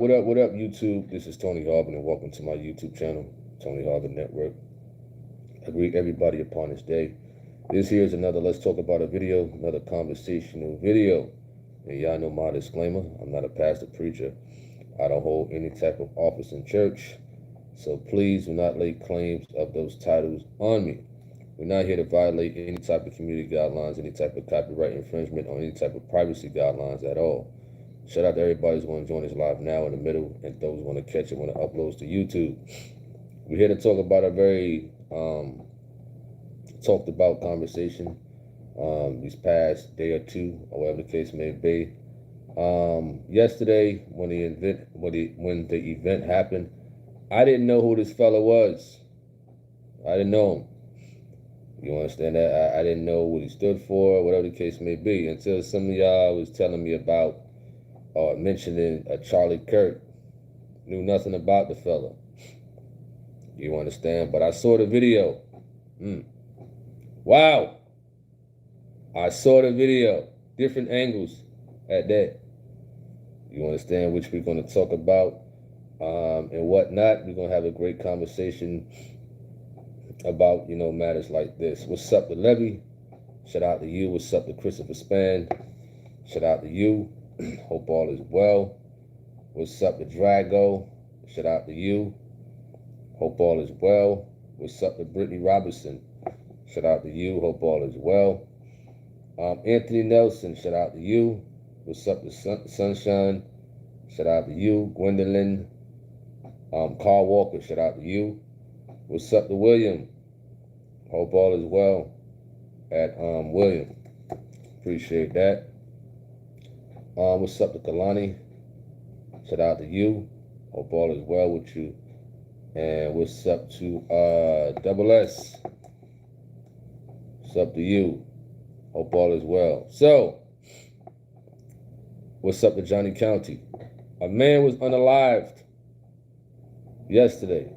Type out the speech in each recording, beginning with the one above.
What up, YouTube? This is Tony Harvin, and welcome to my YouTube channel, Tony Harvin Network. I greet everybody upon this day. This here is another Let's Talk About a video, another conversational video. And y'all know my disclaimer, I'm not a pastor preacher. I don't hold any type of office in church. So please do not lay claims of those titles on me. We're not here to violate any type of community guidelines, any type of copyright infringement, or any type of privacy guidelines at all. Shout out to everybody who's going to join us live now in the middle, and those who want to catch it when it uploads to YouTube. We're here to talk about a very talked about conversation these past day or two, or whatever the case may be. Yesterday, when the event happened, I didn't know who this fella was. I didn't know him. You understand that? I didn't know what he stood for, whatever the case may be, until some of y'all was telling me about or mentioning Charlie Kirk. Knew nothing about the fella. You understand? But I saw the video. Wow. I saw the video. Different angles at that. You understand? Which we're going to talk about and whatnot. We're going to have a great conversation about, matters like this. What's up to Levy? Shout out to you. What's up to Christopher Span? Shout out to you. Hope all is well. What's up to Drago? Shout out to you. Hope all is well. What's up to Brittany Robertson? Shout out to you. Hope all is well. Anthony Nelson, shout out to you. What's up to Sunshine? Shout out to you. Gwendolyn. Carl Walker, shout out to you. What's up to William? Hope all is well at William. Appreciate that. What's up to Kalani? Shout out to you. Hope all is well with you. And what's up to Double S? What's up to you? Hope all is well. So, what's up to Johnny County? A man was unalived yesterday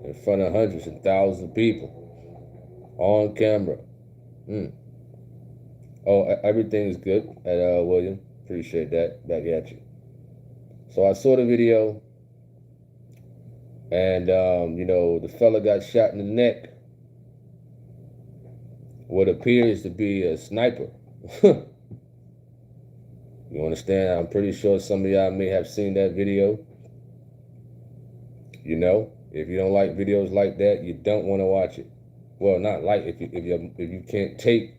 in front of hundreds and thousands of people on camera. Oh, everything is good at William. Appreciate that. Back at you. So I saw the video, and the fella got shot in the neck. What appears to be a sniper. You understand? I'm pretty sure some of y'all may have seen that video. If you don't like videos like that, you don't want to watch it. Well, not like if you can't take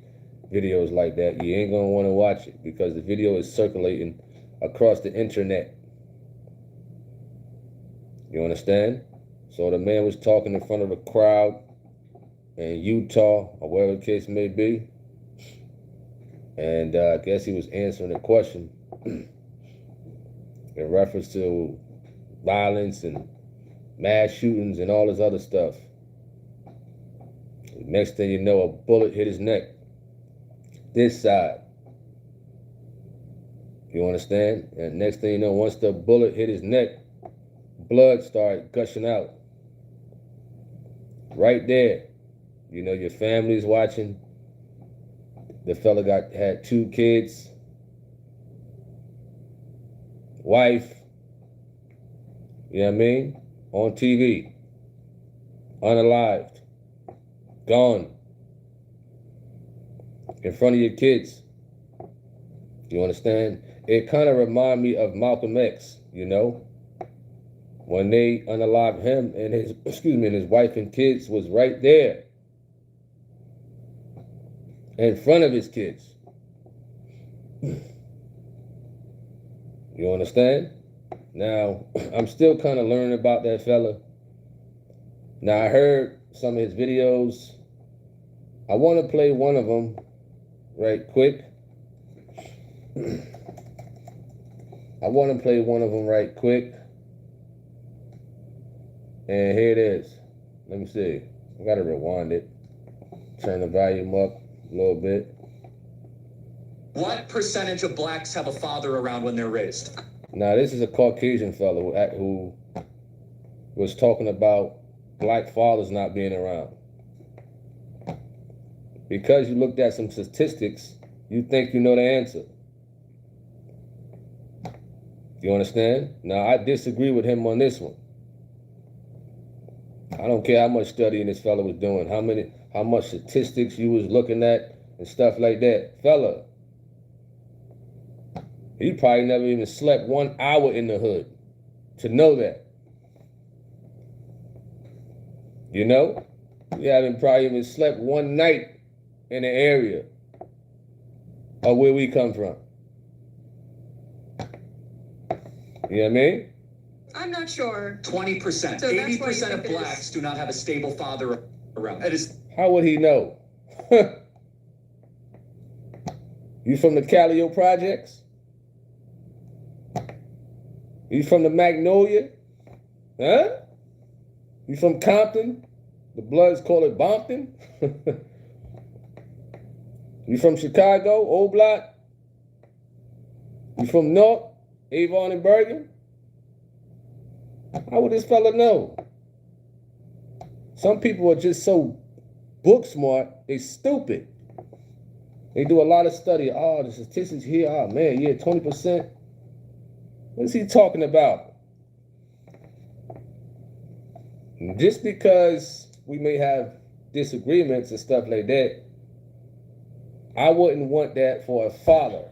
videos like that, you ain't gonna want to watch it because the video is circulating across the internet. You understand? So the man was talking in front of a crowd in Utah or wherever the case may be, and I guess he was answering a question in reference to violence and mass shootings and all this other stuff. Next thing you know, a bullet hit his neck. This side. You understand? And next thing you know, once the bullet hit his neck, blood started gushing out. Right there. Your family's watching. The fella had 2 kids. Wife. You know what I mean? On TV. Unalived. Gone. In front of your kids. You understand? It kind of reminded me of Malcolm X, when they unalived him and his wife and kids was right there in front of his kids. You understand? Now, I'm still kind of learning about that fella. Now, I heard some of his videos. I want to play one of them right quick. And here it is. Let me see. I got to rewind it. Turn the volume up a little bit. What percentage of blacks have a father around when they're raised? Now, this is a Caucasian fellow who was talking about black fathers not being around. Because you looked at some statistics, you think you know the answer. You understand? Now, I disagree with him on this one. I don't care how much studying this fella was doing, how much statistics you was looking at and stuff like that. Fella, he probably never even slept 1 hour in the hood to know that. You know? He haven't probably even slept one night in the area of where we come from. You know what I mean? I'm not sure. 20%. So 80% of blacks do not have a stable father around. It is. How would he know? You from the Calio projects? You from the Magnolia? Huh? You from Compton? The Bloods call it Bompton? You from Chicago, Old Block? You from North, Avon and Bergen? How would this fella know? Some people are just so book smart, they stupid. They do a lot of study. Oh, the statistics here, oh man, yeah, 20%. What is he talking about? Just because we may have disagreements and stuff like that, I wouldn't want that for a father,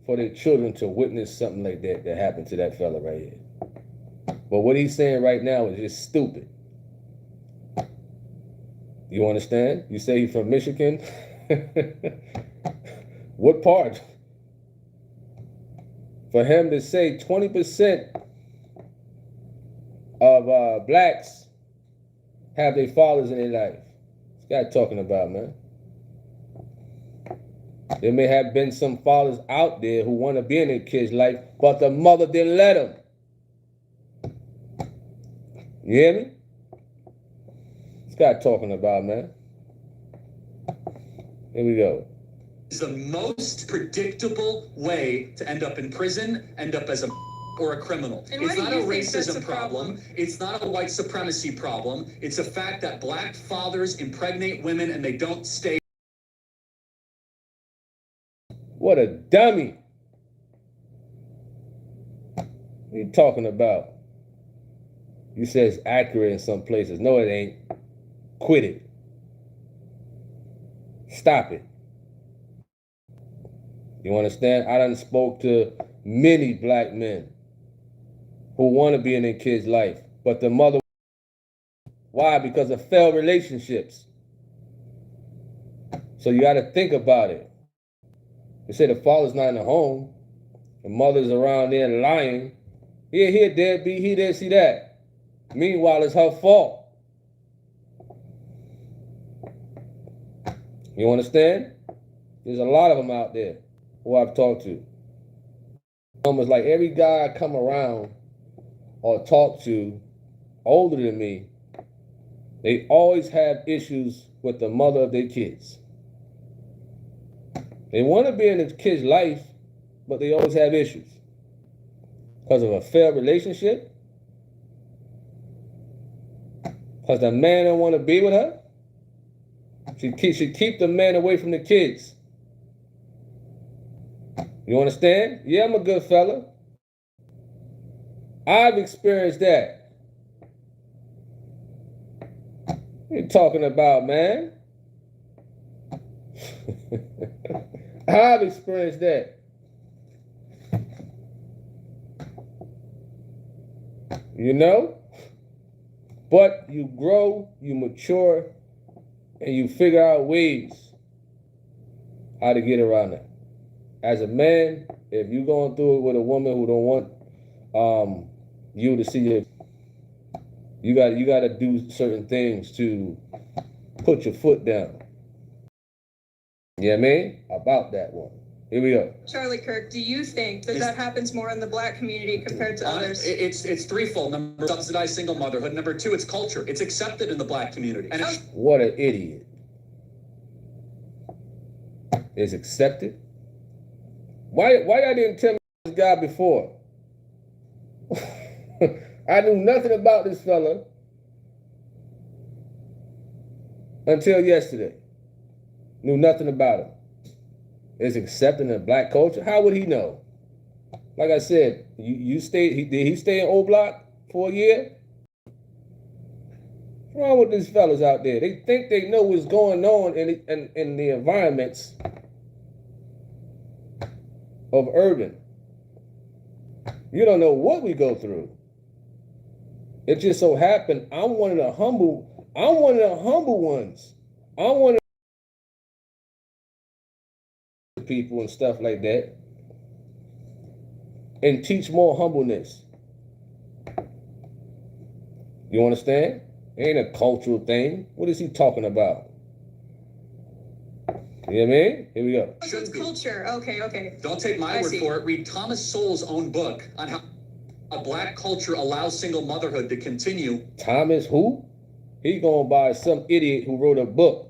for their children to witness something like that happened to that fella right here. But what he's saying right now is just stupid. You understand? You say he's from Michigan? What part? For him to say 20% of blacks have their fathers in their life. This guy talking about, man. There may have been some fathers out there who want to be in their kid's life, but the mother didn't let them. You hear me? This guy talking about, man. Here we go. Is the most predictable way to end up in prison, end up as a or a criminal. And it's not a racism problem. It's not a white supremacy problem. It's a fact that black fathers impregnate women and they don't stay. What a dummy. What are you talking about? You said it's accurate in some places. No, it ain't. Quit it. Stop it. You understand? I done spoke to many black men who want to be in their kid's life, but the mother, why? Because of failed relationships. So you got to think about it. They say the father's not in the home, the mother's around there lying. Here, deadbeat, he this, he that. Meanwhile, it's her fault. You understand? There's a lot of them out there who I've talked to. Almost like every guy I come around or talk to older than me, they always have issues with the mother of their kids. They want to be in the kid's life, but they always have issues. Because of a failed relationship? Because the man don't want to be with her? She should keep the man away from the kids. You understand? Yeah, I'm a good fella. I've experienced that. What are you talking about, man? I've experienced that. You know? But you grow, you mature, and you figure out ways how to get around that. As a man, if you're going through it with a woman who don't want you to see it, you got to do certain things to put your foot down. You know what I mean? About that one. Here we go. Charlie Kirk, do you think that happens more in the black community compared to others? It's threefold. Number, subsidized single motherhood. Number two, it's culture. It's accepted in the black community. And what an idiot. It's accepted? Why I didn't tell me this guy before? I knew nothing about this fella until yesterday. Knew nothing about him. It's accepted in black culture? How would he know? Like I said, you stayed. Did he stay in O Block for a year? What's wrong with these fellas out there? They think they know what's going on in the environments of urban. You don't know what we go through. It just so happened I'm one of the humble ones. I'm one of the people and stuff like that. And teach more humbleness. You understand? It ain't a cultural thing. What is he talking about? You know what I mean? Here we go. So it's culture. Okay. Don't take my word for it. Read Thomas Sowell's own book on how a black culture allows single motherhood to continue. Thomas who? He going by some idiot who wrote a book.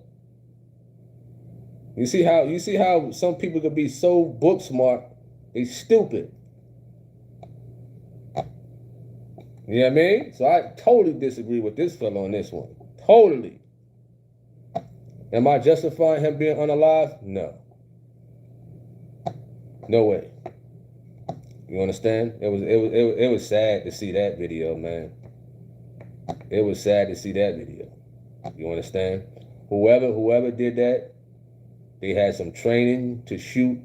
You see how some people could be so book smart, they stupid. You know what I mean? So I totally disagree with this fella on this one. Totally. Am I justifying him being unalive? No. No way. You understand? It was sad to see that video, man. It was sad to see that video. You understand? Whoever did that, they had some training to shoot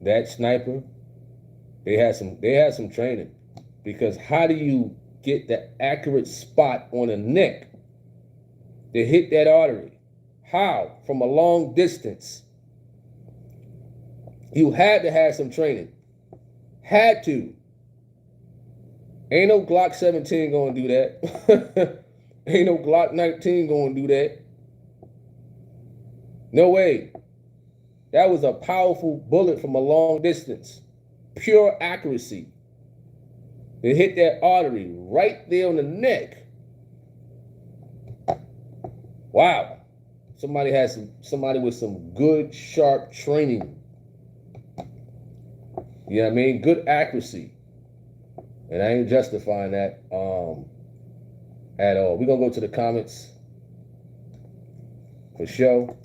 that sniper. They had some training. Because how do you get the accurate spot on the neck to hit that artery? How? From a long distance. You had to have some training. Had to. Ain't no Glock 17 gonna do that. Ain't no Glock 19 gonna do that. No way. That was a powerful bullet from a long distance. Pure accuracy. It hit that artery right there on the neck. Wow. Somebody with some good, sharp training. You know what I mean? Good accuracy. And I ain't justifying that at all. We're going to go to the comments for sure.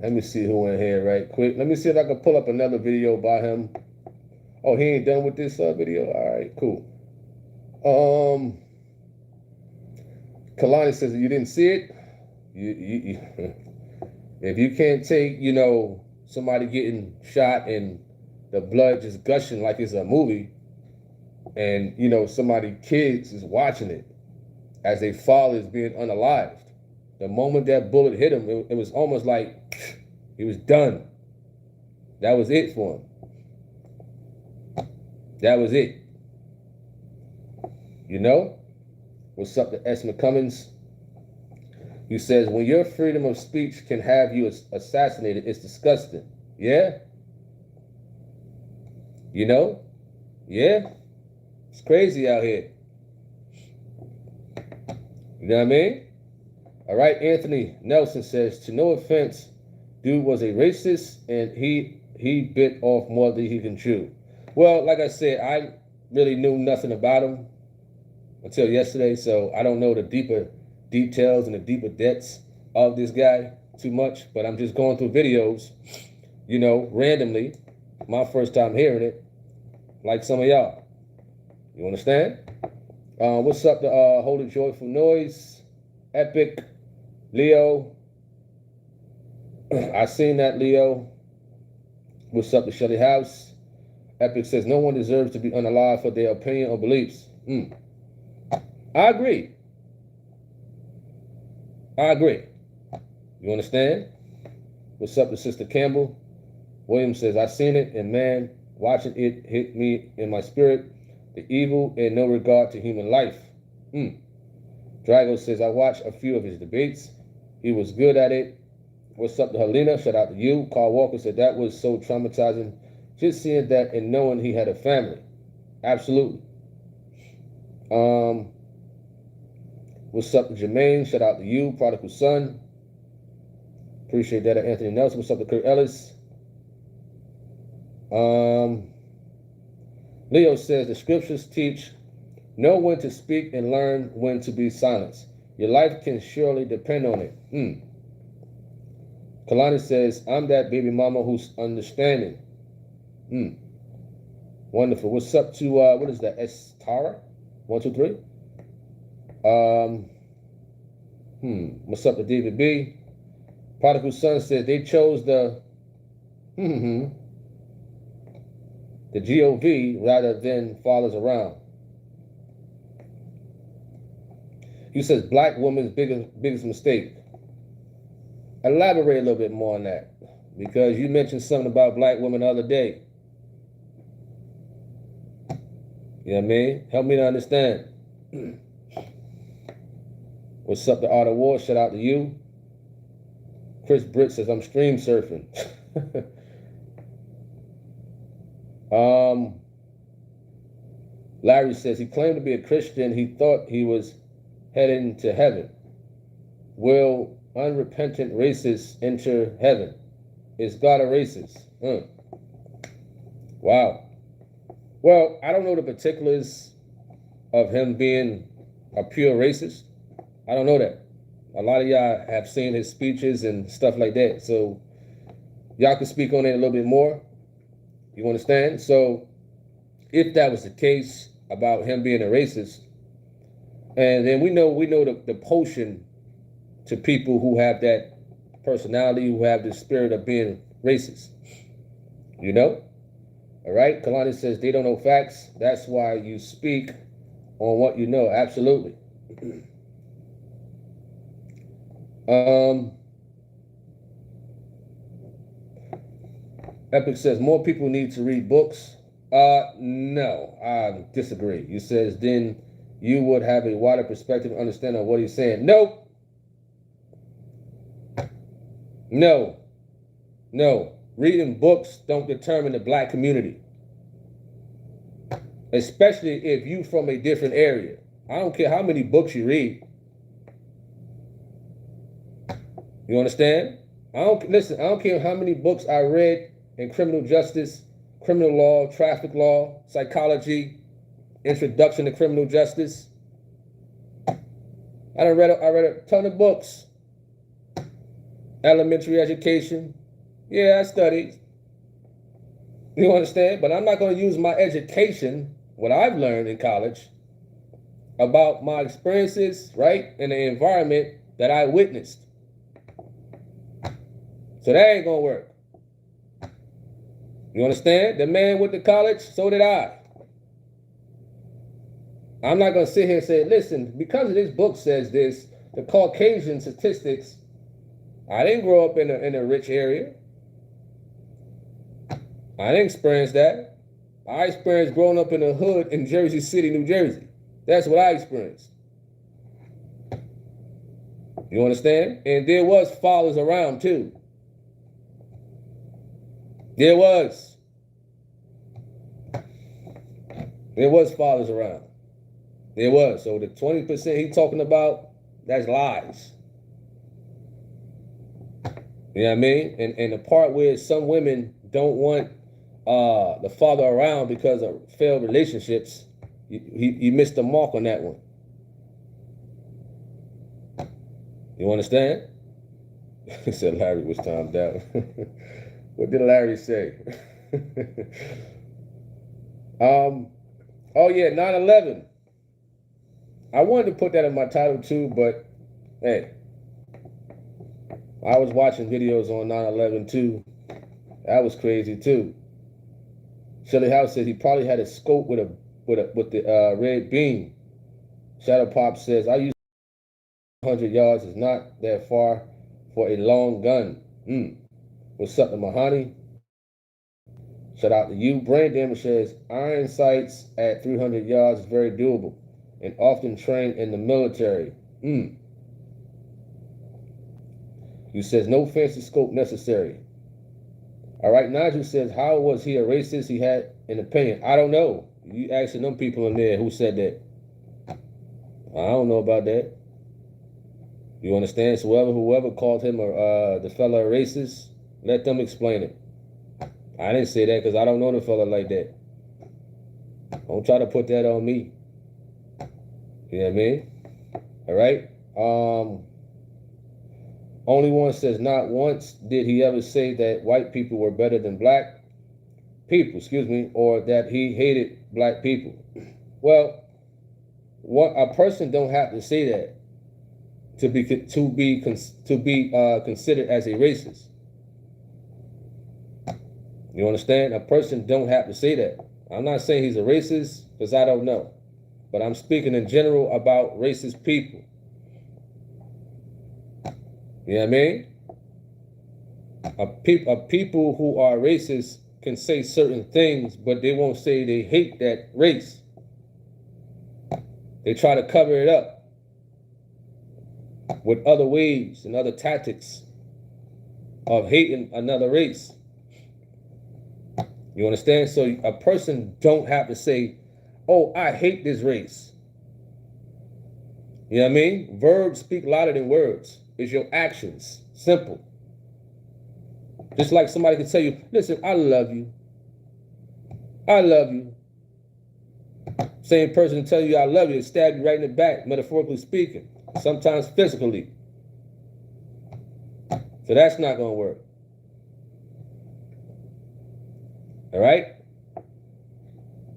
Let me see who in here right quick. Let me see if I can pull up another video by him. Oh, he ain't done with this video? All right, cool. Kalani says, you didn't see it? You if you can't take, somebody getting shot and the blood just gushing like it's a movie, and, somebody, kids is watching it as their father is being unalived. The moment that bullet hit him, it was almost like he was done. That was it for him. That was it. What's up to S. McCummins? He says, when your freedom of speech can have you assassinated, it's disgusting. Yeah? Yeah? It's crazy out here. You know what I mean? All right, Anthony Nelson says, to no offense, dude was a racist and he bit off more than he can chew. Well, like I said, I really knew nothing about him until yesterday, so I don't know the deeper details and the deeper depths of this guy too much, but I'm just going through videos, randomly. My first time hearing it, like some of y'all. You understand? What's up to Holy Joyful Noise, Epic, Leo? I seen that, Leo. What's up to Shelly House? Epic says, no one deserves to be unalive for their opinion or beliefs. I agree. You understand? What's up to Sister Campbell? William says, I seen it, and man, watching it hit me in my spirit. The evil and no regard to human life. Drago says, I watched a few of his debates. He was good at it. What's up to Helena? Shout out to you. Carl Walker said, that was so traumatizing. Just seeing that and knowing he had a family. Absolutely. What's up to Jermaine? Shout out to you. Prodigal Son. Appreciate that. Anthony Nelson. What's up to Kurt Ellis? Leo says, the scriptures teach know when to speak and learn when to be silenced. Your life can surely depend on it. Kalani says, I'm that baby mama who's understanding. Wonderful. What's up to, what is that? Tara? 1, 2, 3. What's up to David B? Prodigal Son said they chose the GOV rather than fathers around. He says black woman's biggest mistake. Elaborate a little bit more on that, because you mentioned something about black women the other day. You know what I mean? Help me to understand. What's up to Art of War? Shout out to you. Chris Britt says, I'm stream surfing. Larry says he claimed to be a Christian. He thought he was heading to heaven. Will unrepentant racists enter heaven? Is God a racist? Wow. Well, I don't know the particulars of him being a pure racist. I don't know that. A lot of y'all have seen his speeches and stuff like that. So y'all can speak on it a little bit more. You understand? So if that was the case about him being a racist, and then we know the potion to people who have that personality, who have the spirit of being racist. You know? All right? Kalani says they don't know facts. That's why you speak on what you know. Absolutely. Epic says more people need to read books. No, I disagree. He says then you would have a wider perspective and understanding of what he's saying. Nope. No. Reading books don't determine the black community. Especially if you from a different area. I don't care how many books you read. You understand? I don't care how many books I read in criminal justice, criminal law, traffic law, psychology, introduction to criminal justice. I read a ton of books. Elementary education. Yeah, I studied. You understand? But I'm not going to use my education, what I've learned in college, about my experiences, right, in the environment that I witnessed. So that ain't gonna work. You understand? The man went to college, so did I. I'm not gonna sit here and say, listen, because of this book says this, the Caucasian statistics, I didn't grow up in a rich area. I didn't experience that. I experienced growing up in a hood in Jersey City, New Jersey. That's what I experienced. You understand? And there was fathers around too. There was fathers around. There was. So the 20% he's talking about, that's lies. You know what I mean? And the part where some women don't want the father around because of failed relationships, you missed the mark on that one. You understand? He said Larry was timed out. What did Larry say? Oh yeah, 9/11. I wanted to put that in my title too, but hey, I was watching videos on 9/11 too. That was crazy too. Shelly House says he probably had a scope with the red beam. Shadow Pop says I use 100 yards is not that far for a long gun. What's up to Mahani? Shout out to you. Brain Damage says iron sights at 300 yards is very doable and often trained in the military. You says no fancy scope necessary. All right, Nigel says how was he a racist? He had an opinion. I don't know. You asking them people in there who said that. I don't know about that. You understand? So whoever called him the fella a racist, let them explain it. I didn't say that because I don't know the fella like that. Don't try to put that on me. You know what I mean? All right. Only one says not once did he ever say that white people were better than black people, or that he hated black people. Well, a person don't have to say that to be considered as a racist. You understand? A person don't have to say that. I'm not saying he's a racist because I don't know, but I'm speaking in general about racist people. You know what I mean? A people who are racist can say certain things, but they won't say they hate that race. They try to cover it up with other ways and other tactics of hating another race. You understand? So a person don't have to say, oh, I hate this race. You know what I mean? Verbs speak louder than words. It's your actions. Simple. Just like somebody can tell you, listen, I love you. I love you. Same person tell you I love you and stab you right in the back, metaphorically speaking. Sometimes physically. So that's not going to work. All right?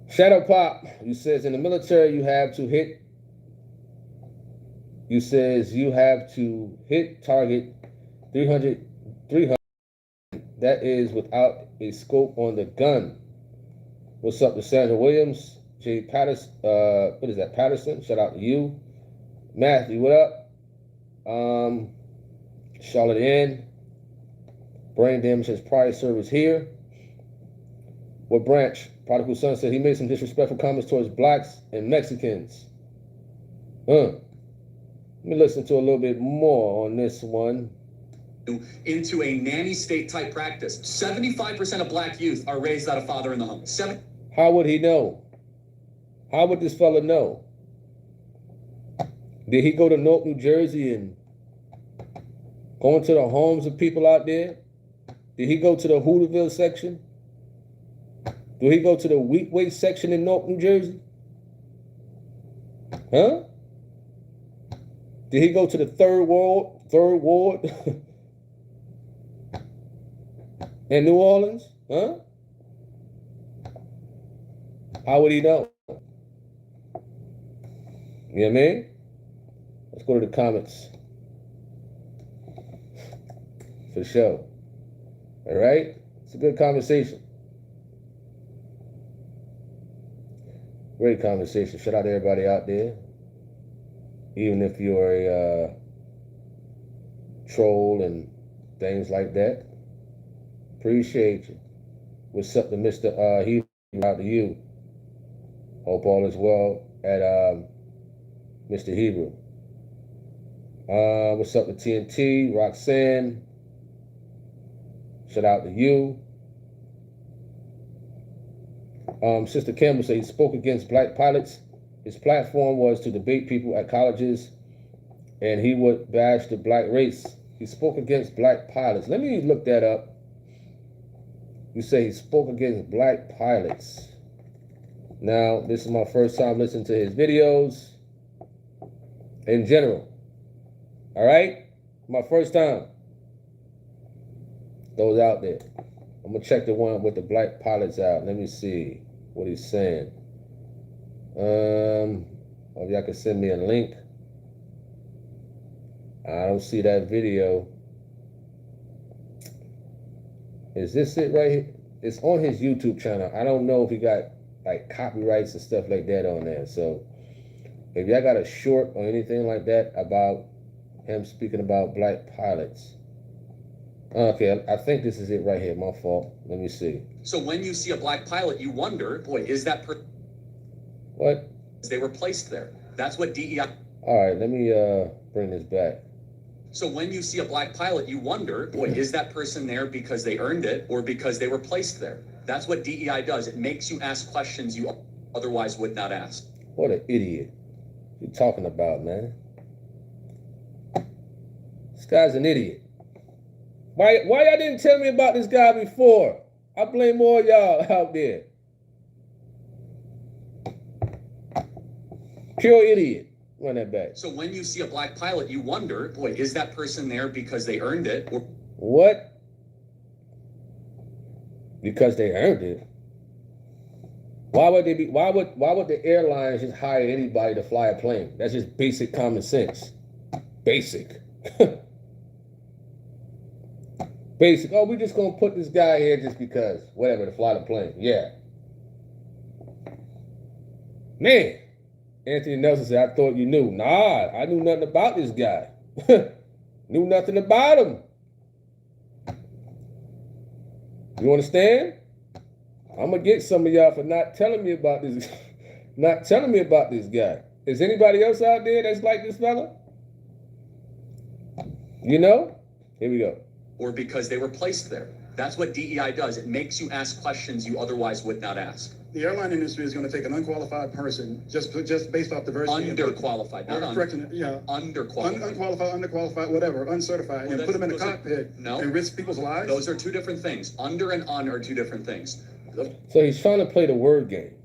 Shadow Pop, you says in the military you have to hit. You says you have to hit target 300. That is without a scope on the gun. What's up to Sandra Williams? J. Patterson, what is that? Patterson? Shout out to you. Matthew, what up? Charlotte N. Brain damage has prior service here. What branch? Prodigal Son said he made some disrespectful comments towards blacks and Mexicans. Let me listen to a little bit more on this one. Into a nanny state type practice. 75% of black youth are raised out of father in the home. How would he know? How would this fella know? Did he go to Newark, New Jersey and go into the homes of people out there? Did he go to the Hooterville section? Did he go to the Wheatway section in Newark, New Jersey? Huh? Did he go to the third ward in New Orleans? Huh? How would he know? You know what I mean? Let's go to the comments. For sure. All right? It's a good conversation. Great conversation. Shout out to everybody out there. Even if you're a troll and things like that. Appreciate you. What's up to Mr. He out to you. Hope all is well at Mr. Hebrew. What's up to TNT? Roxanne. Shout out to you. Sister Campbell said he spoke against black pilots. His platform was to debate people at colleges, and he would bash the black race. He spoke against black pilots. Let me look that up. You say he spoke against black pilots. Now, this is my first time listening to his videos in general. All right? My first time. Those out there. I'm going to check the one with the black pilots out. Let me see what he's saying. If y'all can send me a link. I don't see that video. Is this it right here? It's on his YouTube channel. I don't know if he got like copyrights and stuff like that on there. So if y'all got a short or anything like that about him speaking about black pilots. Okay, I think this is it right here. My fault. Let me see. So when you see a black pilot, you wonder, boy, is that person? What? They were placed there. That's what DEI. All right, let me bring this back. So when you see a black pilot, you wonder, boy, is that person there because they earned it or because they were placed there? That's what DEI does. It makes you ask questions you otherwise would not ask. What an idiot. What you talking about, man? This guy's an idiot. Why y'all didn't tell me about this guy before? I blame all y'all out there. Pure idiot. Run that back. So when you see a black pilot, you wonder, boy, is that person there because they earned it? Or what? Because they earned it. Why would they be? Why would the airlines just hire anybody to fly a plane? That's just basic common sense. Basic. Basic. Oh, we're just gonna put this guy here just because, whatever, to fly the plane. Yeah. Man, Anthony Nelson said, I thought you knew. Nah, I knew nothing about this guy. Knew nothing about him. You understand? I'm gonna get some of y'all for not telling me about this, not telling me about this guy. Is anybody else out there that's like this fella? You know? Here we go. or because they were placed there. That's what DEI does. It makes you ask questions you otherwise would not ask. The airline industry is going to take an unqualified person just based off diversity. Underqualified, not underqualified. Underqualified, whatever, uncertified, Well, and put them in a those are- cockpit No. and risk people's lives. Those are two different things. Under and un are two different things. So he's trying to play the word game,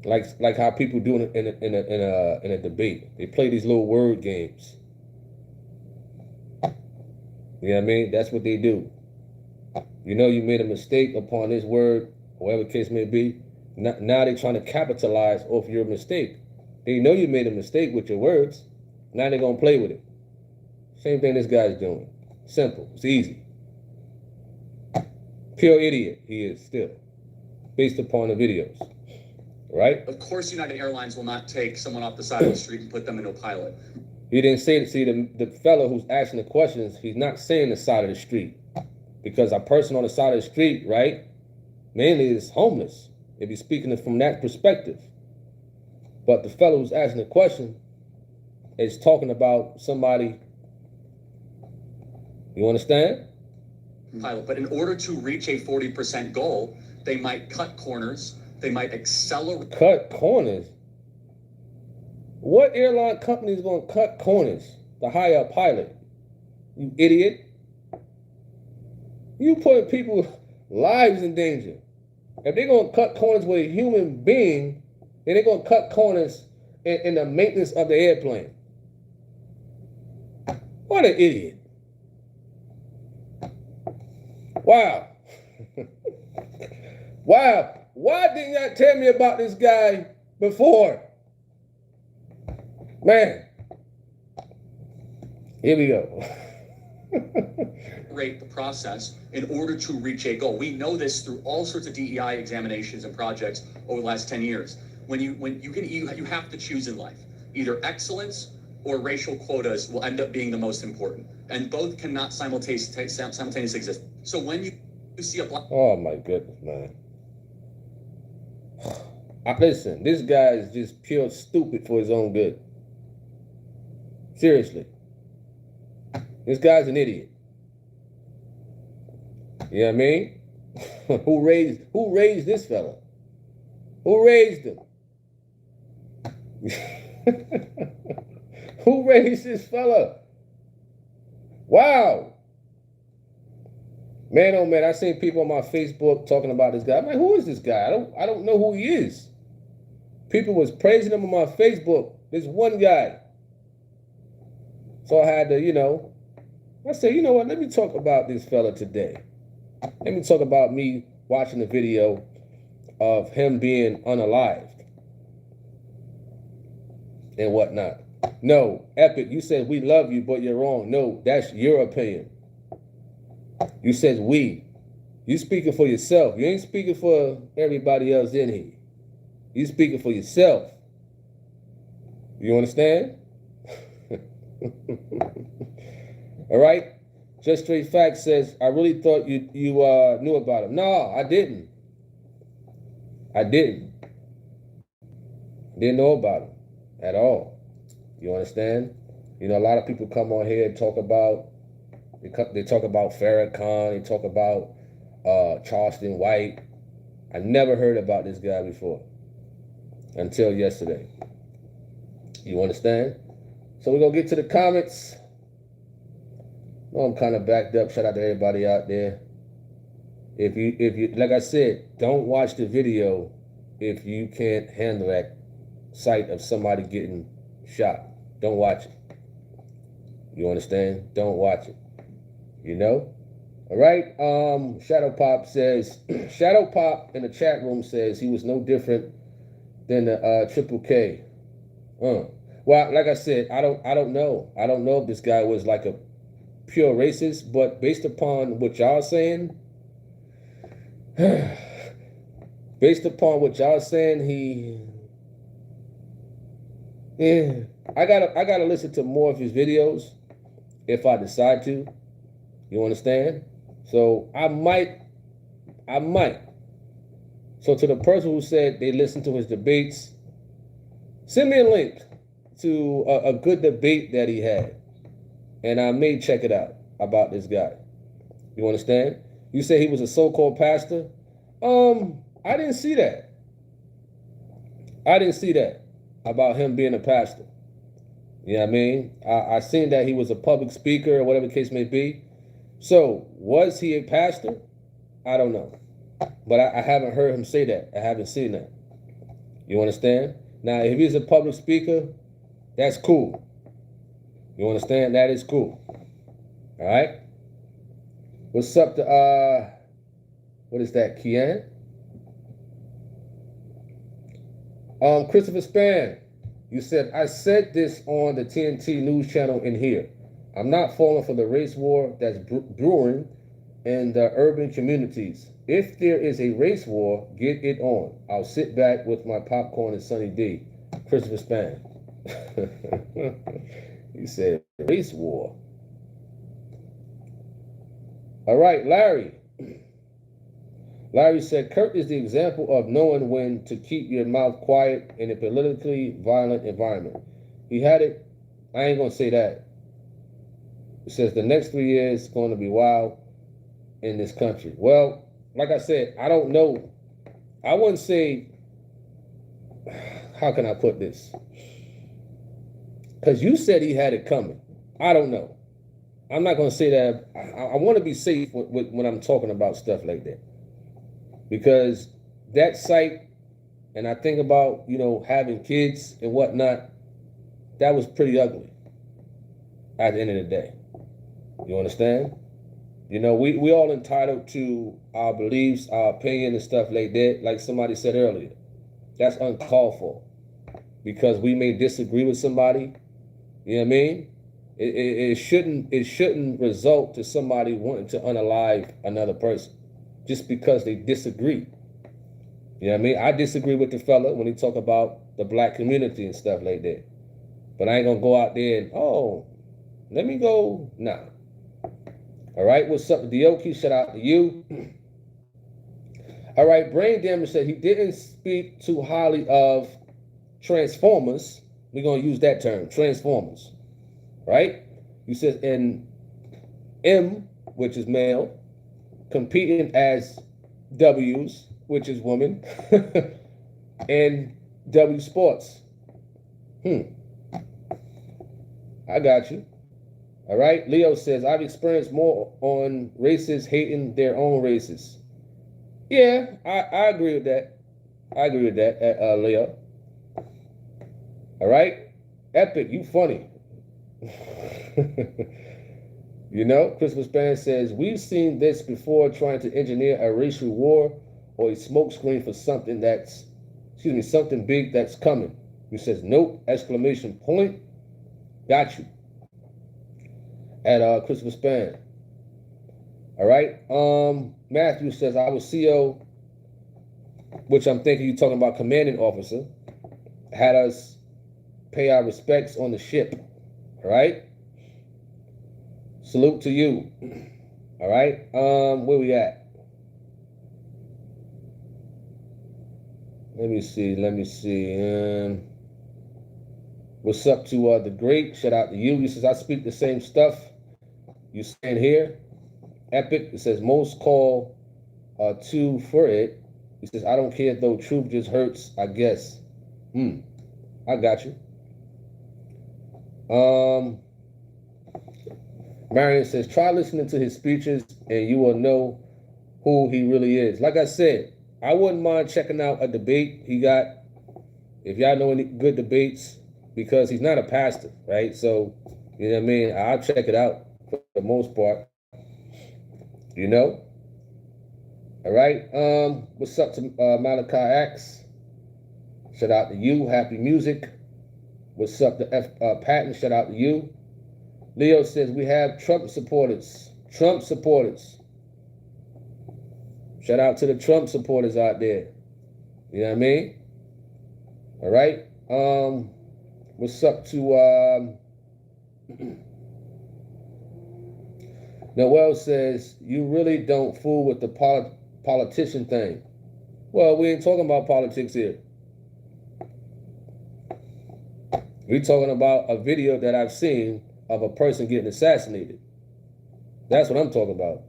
like how people do in a debate. They play these little word games. You know what I mean? That's what they do. You know you made a mistake upon this word, whatever the case may be. Now they're trying to capitalize off your mistake. They know you made a mistake with your words. Now they're gonna play with it. Same thing this guy's doing. Simple. It's easy. Pure idiot he is still, based upon the videos. Right? Of course, United Airlines will not take someone off the side of the street and put them into a pilot. He didn't say it. See, the fellow who's asking the questions, he's not saying the side of the street. Because a person on the side of the street, right, mainly is homeless, if you're speaking from that perspective. But the fellow who's asking the question is talking about somebody, you understand? Pilot. But in order to reach a 40% goal, they might cut corners, they might accelerate. Cut corners? What airline company is going to cut corners to hire a pilot? You idiot. You putting people's lives in danger. If they're going to cut corners with a human being, then they're going to cut corners in the maintenance of the airplane. What an idiot. Wow. Wow. Why didn't y'all tell me about this guy before? Man. Here we go. Rate the process in order to reach a goal. We know this through all sorts of DEI examinations and projects over the last 10 years. You have to choose in life. Either excellence or racial quotas will end up being the most important. And both cannot simultaneously exist. So when you see a black... Oh my goodness, man. Listen, this guy is just pure stupid for his own good. Seriously. This guy's an idiot. You know what I mean? Who raised this fella? Who raised him? Who raised this fella? Wow. Man, oh man, I seen people on my Facebook talking about this guy. I'm like, who is this guy? I don't know who he is. People was praising him on my Facebook. This one guy. So I had to, I said, you know what? Let me talk about this fella today. Let me talk about me watching the video of him being unalived and whatnot. No, Epic, you said we love you, but you're wrong. No, that's your opinion. You said we. You speaking for yourself. You ain't speaking for everybody else in here. You speaking for yourself. You understand? All right? Just Straight Facts says, I really thought you knew about him. No, I didn't. I didn't. Didn't know about him at all. You understand? A lot of people come on here and talk about, they talk about Farrakhan, they talk about Charleston White. I never heard about this guy before until yesterday. You understand? So we're going to get to the comments. I'm kind of backed up. Shout out to everybody out there. If you, like I said, don't watch the video if you can't handle that sight of somebody getting shot. Don't watch it. You understand? Don't watch it. You know? All right. Shadow Pop says, Shadow Pop in the chat room says he was no different than the Triple K. Well, like I said, I don't know. I don't know if this guy was like a pure racist, but based upon what y'all saying, I gotta listen to more of his videos if I decide to. You understand? So I might. So to the person who said they listened to his debates, send me a link to a good debate that he had, and I may check it out about this guy. You understand? You say he was a so-called pastor. I didn't see that. About him being a pastor. You know what I mean? I seen that he was a public speaker or whatever the case may be. So was he a pastor? I don't know. But I haven't heard him say that. I haven't seen that. You understand? Now, if he's a public speaker, that's cool. You understand? That is cool. All right? What's up to, what is that, Kian? Christopher Span, you said, I said this on the TNT news channel in here. I'm not falling for the race war that's brewing in the urban communities. If there is a race war, get it on. I'll sit back with my popcorn and Sunny D. Christopher Span. He said, race war. All right, Larry. Larry said, Kirk is the example of knowing when to keep your mouth quiet in a politically violent environment. He had it. I ain't going to say that. It says the next 3 years is going to be wild in this country. Well, like I said, I don't know. I wouldn't say, how can I put this? Because you said he had it coming. I don't know. I'm not going to say that. I want to be safe when I'm talking about stuff like that. Because that site, and I think about, having kids and whatnot, that was pretty ugly at the end of the day. You understand? We all entitled to our beliefs, our opinion and stuff like that. Like somebody said earlier, that's uncalled for. Because we may disagree with somebody, you know what I mean? It shouldn't result to somebody wanting to unalive another person just because they disagree. You know what I mean? I disagree with the fella when he talk about the black community and stuff like that. But I ain't gonna go out there and, let me go. Nah. All right, what's up, Dioki? Shout out to you. All right, Brain Damage said he didn't speak too highly of Transformers. We're gonna use that term, Transformers. Right? He says in M, which is male, competing as W's, which is woman, and W Sports. I got you. All right. Leo says, I've experienced more on racists hating their own races. Yeah, I agree with that. Leo. All right. Epic, you funny. Christmas Band says, we've seen this before, trying to engineer a racial war or a smokescreen for something something big that's coming. He says, nope, exclamation point. Got you. At Christmas Band. All right. Matthew says, I was CO, which I'm thinking you're talking about commanding officer, had us pay our respects on the ship. All right. Salute to you. All right. Where we at? Let me see. What's up to the great? Shout out to you. He says, I speak the same stuff you saying here. Epic. It says, most call two for it. He says, I don't care though. Truth just hurts, I guess. I got you. Marion says, try listening to his speeches and you will know who he really is. Like I said, I wouldn't mind checking out a debate he got if y'all know any good debates, because he's not a pastor, right? So, you know what I mean? I'll check it out for the most part. You know? All right. What's up to Malachi X? Shout out to you. Happy music. What's up to Patton? Shout out to you. Leo says we have Trump supporters. Trump supporters. Shout out to the Trump supporters out there. You know what I mean? All right. What's up to Noel says you really don't fool with the politician thing. Well, we ain't talking about politics here. We're talking about a video that I've seen of a person getting assassinated. That's what I'm talking about.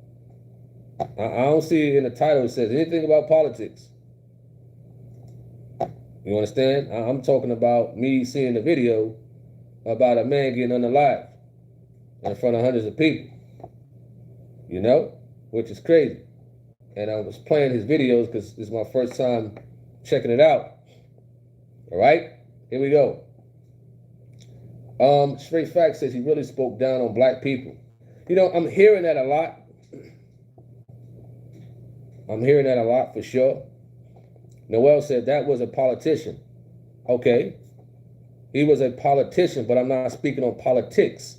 I don't see in the title it says anything about politics. You understand? I'm talking about me seeing the video about a man getting unalive in front of hundreds of people. You know? Which is crazy. And I was playing his videos because this is my first time checking it out. All right? Here we go. Straight Fact says he really spoke down on black people. You know, I'm hearing that a lot. I'm hearing that a lot for sure. Noel said that was a politician. Okay. He was a politician, but I'm not speaking on politics.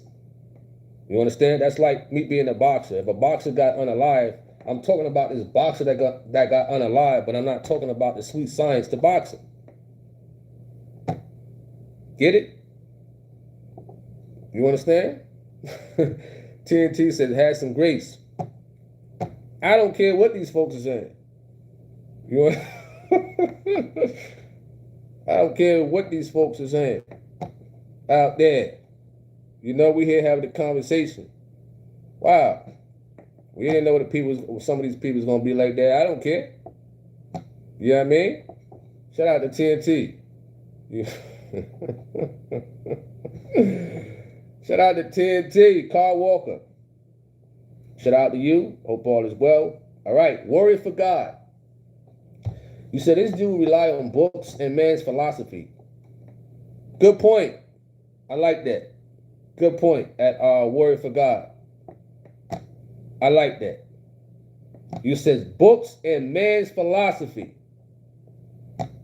You understand? That's like me being a boxer. If a boxer got unalive, I'm talking about this boxer that got unalive, but I'm not talking about the sweet science to boxing. Get it? You understand? TNT said, have some grace. I don't care what these folks are saying. You know? I don't care what these folks are saying out there. You know, we here having a conversation. Wow. We didn't know what some of these people is going to be like that. I don't care. You know what I mean? Shout out to TNT. Shout out to TNT, Carl Walker. Shout out to you. Hope all is well. All right, warrior for God. You said this dude rely on books and man's philosophy. Good point. I like that. Good point at warrior for God. I like that. You said books and man's philosophy.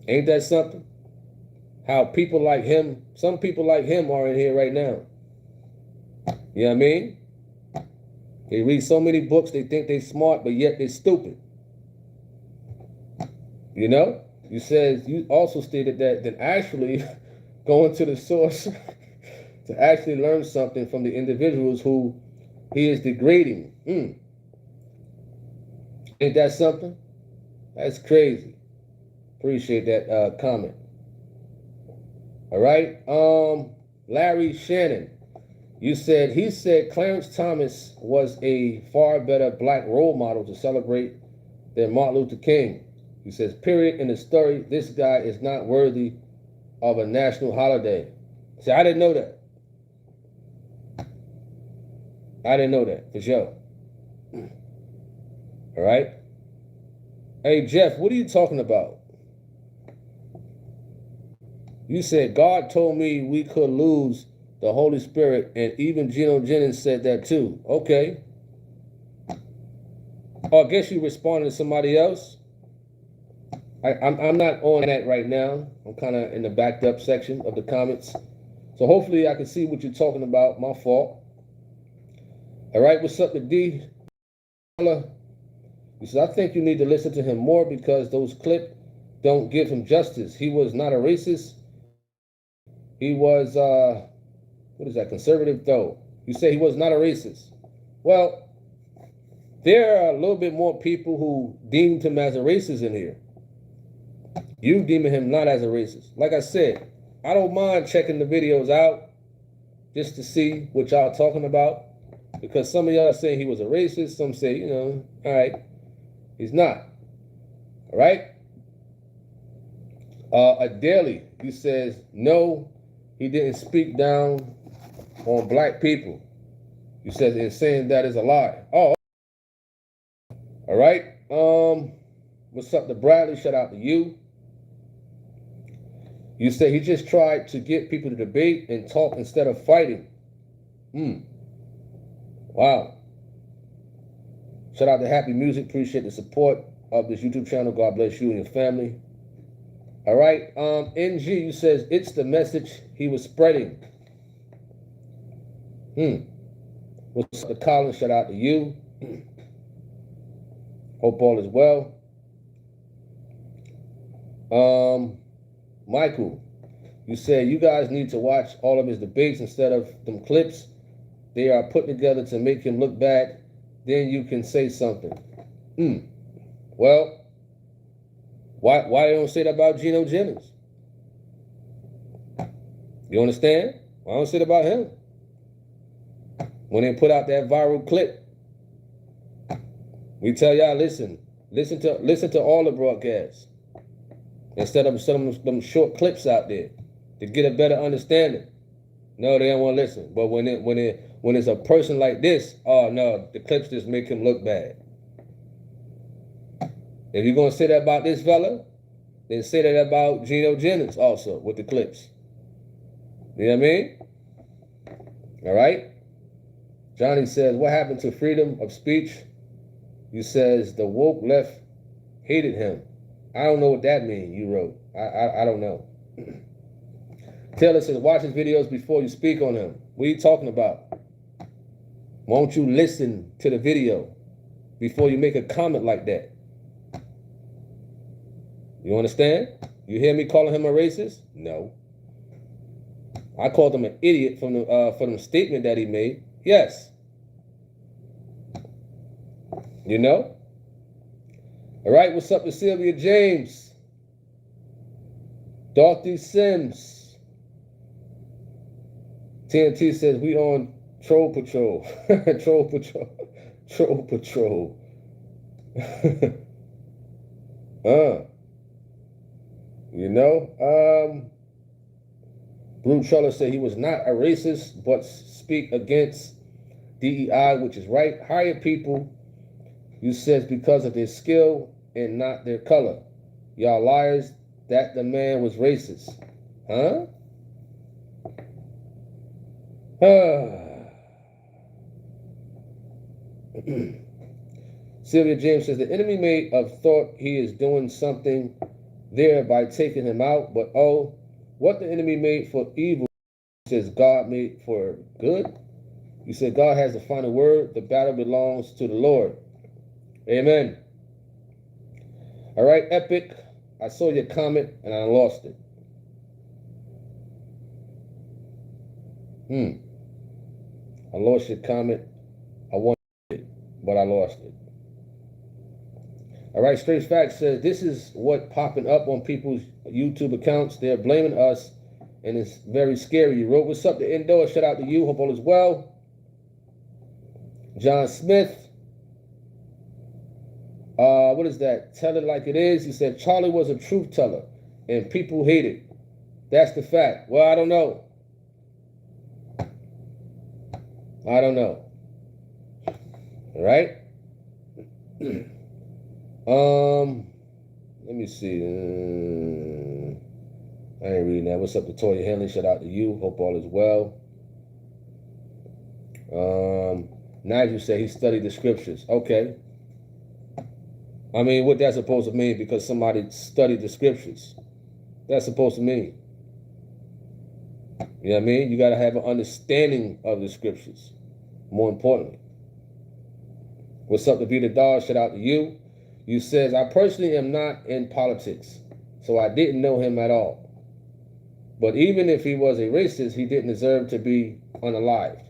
Ain't that something? How people like him, some people like him are in here right now. You know what I mean? They read so many books, they think they're smart, but yet they're stupid. You know? You also stated that then actually going to the source to actually learn something from the individuals who he is degrading. Ain't that something? That's crazy. Appreciate that comment. All right. Larry Shannon. He said Clarence Thomas was a far better black role model to celebrate than Martin Luther King. He says, period, in the story, this guy is not worthy of a national holiday. See, I didn't know that. I didn't know that, for sure. All right? Hey, Jeff, what are you talking about? You said, God told me we could lose the Holy Spirit, and even Geno Jennings said that too. Okay. Oh, I guess you responded to somebody else. I'm not on that right now. I'm kind of in the backed up section of the comments. So hopefully I can see what you're talking about. My fault. All right, what's up to D? He says, I think you need to listen to him more because those clips don't give him justice. He was not a racist. He was, what is that, conservative though? You say he was not a racist. Well, there are a little bit more people who deemed him as a racist in here. You deeming him not as a racist. Like I said, I don't mind checking the videos out just to see what y'all talking about. Because some of y'all are saying he was a racist. Some say, you know, all right, he's not. All right? Adele, he says, no, he didn't speak down on black people. You said in saying that is a lie. Oh, all right. What's up to Bradley? Shout out to you. You say he just tried to get people to debate and talk instead of fighting. Wow. Shout out to Happy Music. Appreciate the support of this YouTube channel. God bless you and your family. All right. NG, you says it's the message he was spreading. What's up to Colin? Shout out to you. Hope all is well. Michael, you said you guys need to watch all of his debates instead of them clips. They are put together to make him look bad. Then you can say something. Well, why don't say that about Geno Jennings? You understand? Why don't say that about him? When they put out that viral clip, we tell y'all, listen to all the broadcasts instead of some of them short clips out there to get a better understanding. No, they don't want to listen. But when it's a person like this, oh no, the clips just make him look bad. If you're gonna say that about this fella, then say that about Geno Jennings also with the clips. You know what I mean? All right. Johnny says, what happened to freedom of speech? You says the woke left hated him. I don't know what that means, you wrote. I don't know. Taylor says, watch his videos before you speak on him. What are you talking about? Won't you listen to the video before you make a comment like that? You understand? You hear me calling him a racist? No. I called him an idiot from the statement that he made. Yes. You know? All right, what's up to Sylvia James? Dorothy Sims. TNT says we on Troll Patrol. Troll Patrol. Troll Patrol. You know? Blue Troller said he was not a racist, but speak against DEI, which is right. Hire people, you says, because of their skill and not their color. Y'all liars, that the man was racist. Huh? Sylvia James says the enemy may have thought he is doing something there by taking him out, but oh, what the enemy made for evil, says God made for good. You said God has the final word. The battle belongs to the Lord. Amen. All right, Epic. I saw your comment and I lost it. I lost your comment. I wanted it, but I lost it. All right, Straight Facts says this is what popping up on people's YouTube accounts. They're blaming us, and it's very scary. You wrote, what's up to Indoor? Shout out to you. Hope all is well. John Smith. What is that? Tell it like it is. He said Charlie was a truth teller, and people hate it. That's the fact. Well, I don't know. I don't know. All right. Let me see. I ain't reading that. What's up to Toya Henley? Shout out to you. Hope all is well. Nigel said he studied the scriptures. Okay. I mean, what that's supposed to mean because somebody studied the scriptures? That's supposed to mean. You know what I mean? You got to have an understanding of the scriptures. More importantly. What's up to Be the Dog? Shout out to you. You says, I personally am not in politics, so I didn't know him at all. But even if he was a racist, he didn't deserve to be unalived.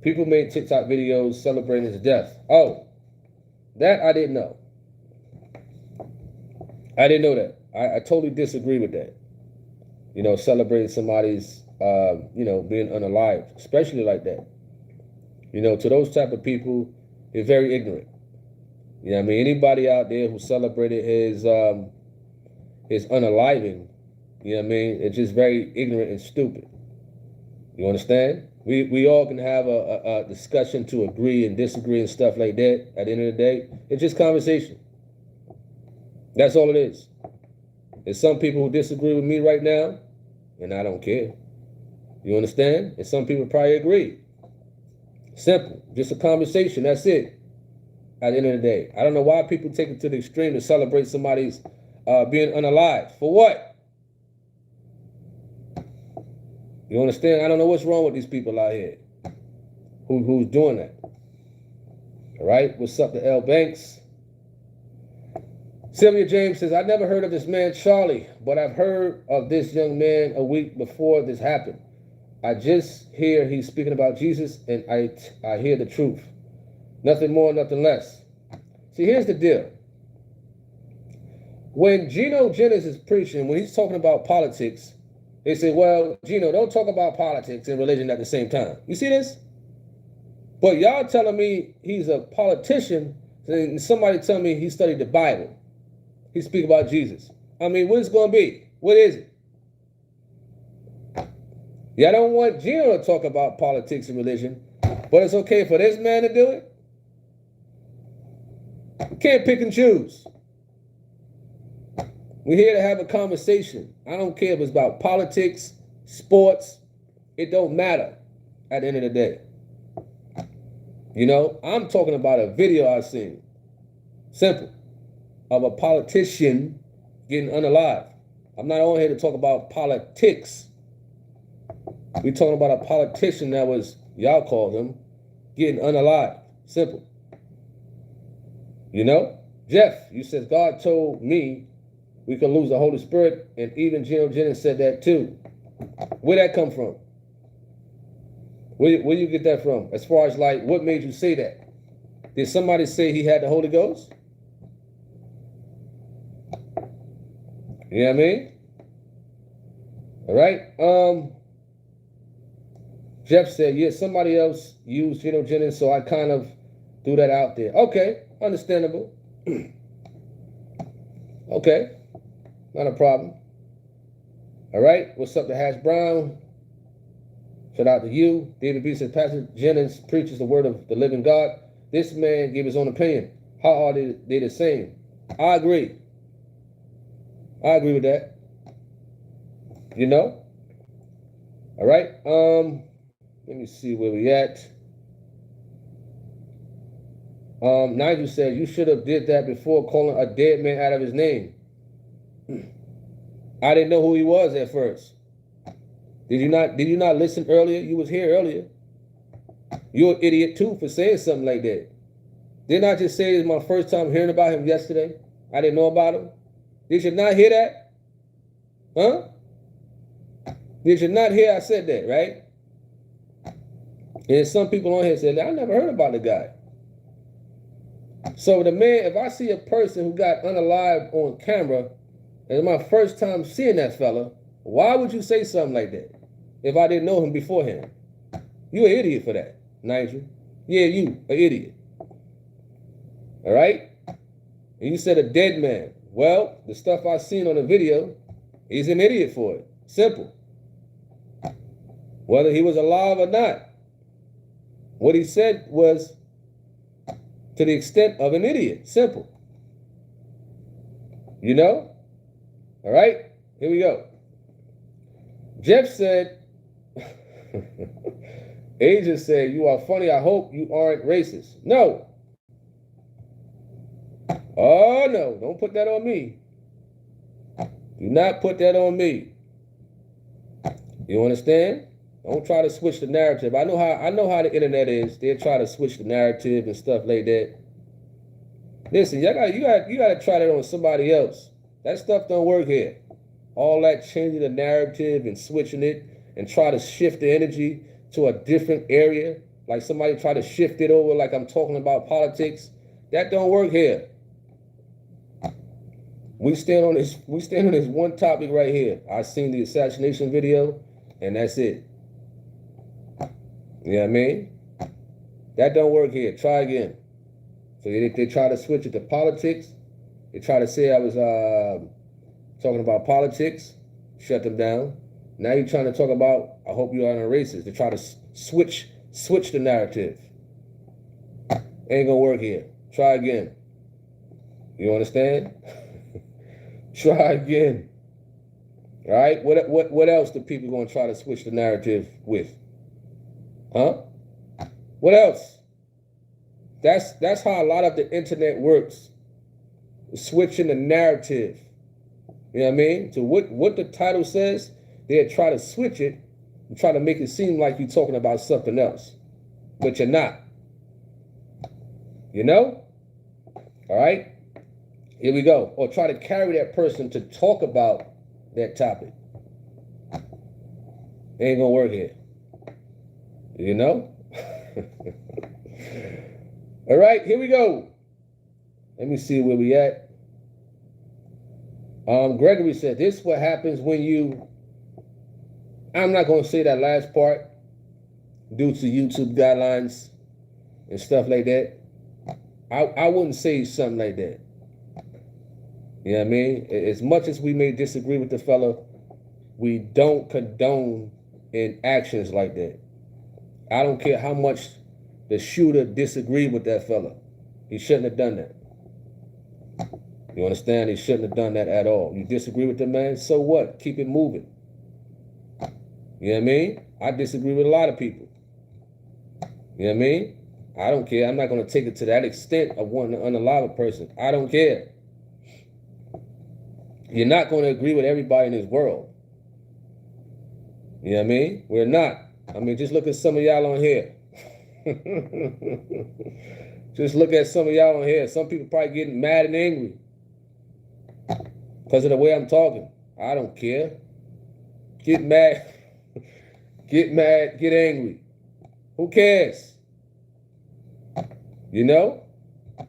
People made TikTok videos celebrating his death. Oh, that I didn't know. I didn't know that. I totally disagree with that. You know, celebrating somebody's, being unalived, especially like that. You know, to those type of people, they're very ignorant. You know what I mean? Anybody out there who celebrated his unaliving, you know what I mean? It's just very ignorant and stupid. You understand? We all can have a discussion to agree and disagree and stuff like that. At the end of the day, it's just conversation. That's all it is. There's some people who disagree with me right now, and I don't care. You understand? And some people probably agree. Simple. Just a conversation. That's it. At the end of the day. I don't know why people take it to the extreme to celebrate somebody's being unalive. For what? You understand? I don't know what's wrong with these people out here who's doing that. All right? What's up to L. Banks? Sylvia James says, I never heard of this man, Charlie, but I've heard of this young man a week before this happened. I just hear he's speaking about Jesus, and I hear the truth. Nothing more, nothing less. See, here's the deal. When Geno Jennings is preaching, when he's talking about politics, they say, well, Geno, don't talk about politics and religion at the same time. You see this? But y'all telling me he's a politician, and somebody tell me he studied the Bible. He speak about Jesus. I mean, what is it going to be? What is it? Y'all don't want Geno to talk about politics and religion, but it's okay for this man to do it? You can't pick and choose. We're here to have a conversation. I don't care if it's about politics, sports. It don't matter at the end of the day. You know, I'm talking about a video I've seen. Simple. Of a politician getting unalive. I'm not on here to talk about politics. We're talking about a politician that was, y'all called him, getting unalive. Simple. You know? Jeff, you said God told me we could lose the Holy Spirit, and even Geno Jennings said that too. Where'd that come from? Where you get that from? As far as like, what made you say that? Did somebody say he had the Holy Ghost? You know what I mean? All right. Jeff said, yeah, somebody else used Geno Jennings, so I kind of threw that out there. Okay, understandable. Okay, not a problem. All right, what's up to Hash Brown? Shout out to you. David B says, Pastor Jennings preaches the word of the living God. This man gave his own opinion. How are they the same? I agree. I agree with that. You know? All right. Let me see where we at. Nigel said, you should have did that before calling a dead man out of his name. I didn't know who he was at first. Did you not listen earlier? You was here earlier. You're an idiot too for saying something like that. Didn't I just say it's my first time hearing about him yesterday? I didn't know about him. Did you not hear that? Huh? Did you not hear I said that, right? And some people on here said, I never heard about the guy. So the man, if I see a person who got unalive on camera, and it's my first time seeing that fella, why would you say something like that if I didn't know him beforehand? You an idiot for that, Nigel. Yeah, you, an idiot. All right? And you said a dead man. Well, the stuff I seen on the video, he's an idiot for it. Simple. Whether he was alive or not. What he said was to the extent of an idiot. Simple. You know? All right? Here we go. Jeff said, Asia said, you are funny. I hope you aren't racist. No. Oh, no. Don't put that on me. Do not put that on me. You understand? Don't try to switch the narrative. I know how the internet is. They'll try to switch the narrative and stuff like that. Listen, you gotta try that on somebody else. That stuff don't work here. All that changing the narrative and switching it and try to shift the energy to a different area, like somebody try to shift it over like I'm talking about politics. That don't work here. We stand on this one topic right here. I seen the assassination video, and that's it. You know what I mean? That don't work here. Try again. So they try to switch it to politics. They try to say I was talking about politics. Shut them down. Now you're trying to talk about, I hope you aren't a racist. They try to switch the narrative. Ain't gonna work here. Try again. You understand? Try again. All right? What else do people going to try to switch the narrative with? Huh? What else? That's how a lot of the internet works. Switching the narrative. You know what I mean? So what the title says, they'll try to switch it and try to make it seem like you're talking about something else. But you're not. You know? All right? Here we go. Or try to carry that person to talk about that topic. It ain't gonna work here. You know? All right, here we go. Let me see where we at. Gregory said, this is what happens when you, I'm not going to say that last part due to YouTube guidelines and stuff like that. I wouldn't say something like that. You know what I mean? As much as we may disagree with the fella, we don't condone in actions like that. I don't care how much the shooter disagreed with that fella. He shouldn't have done that. You understand? He shouldn't have done that at all. You disagree with the man, so what? Keep it moving. You know what I mean? I disagree with a lot of people. You know what I mean? I don't care. I'm not going to take it to that extent of wanting to unalive a person. I don't care. You're not going to agree with everybody in this world. You know what I mean? We're not. I mean, just look at some of y'all on here. Just look at some of y'all on here. Some people probably getting mad and angry because of the way I'm talking. I don't care. Get mad. Get mad. Get angry. Who cares? You know? All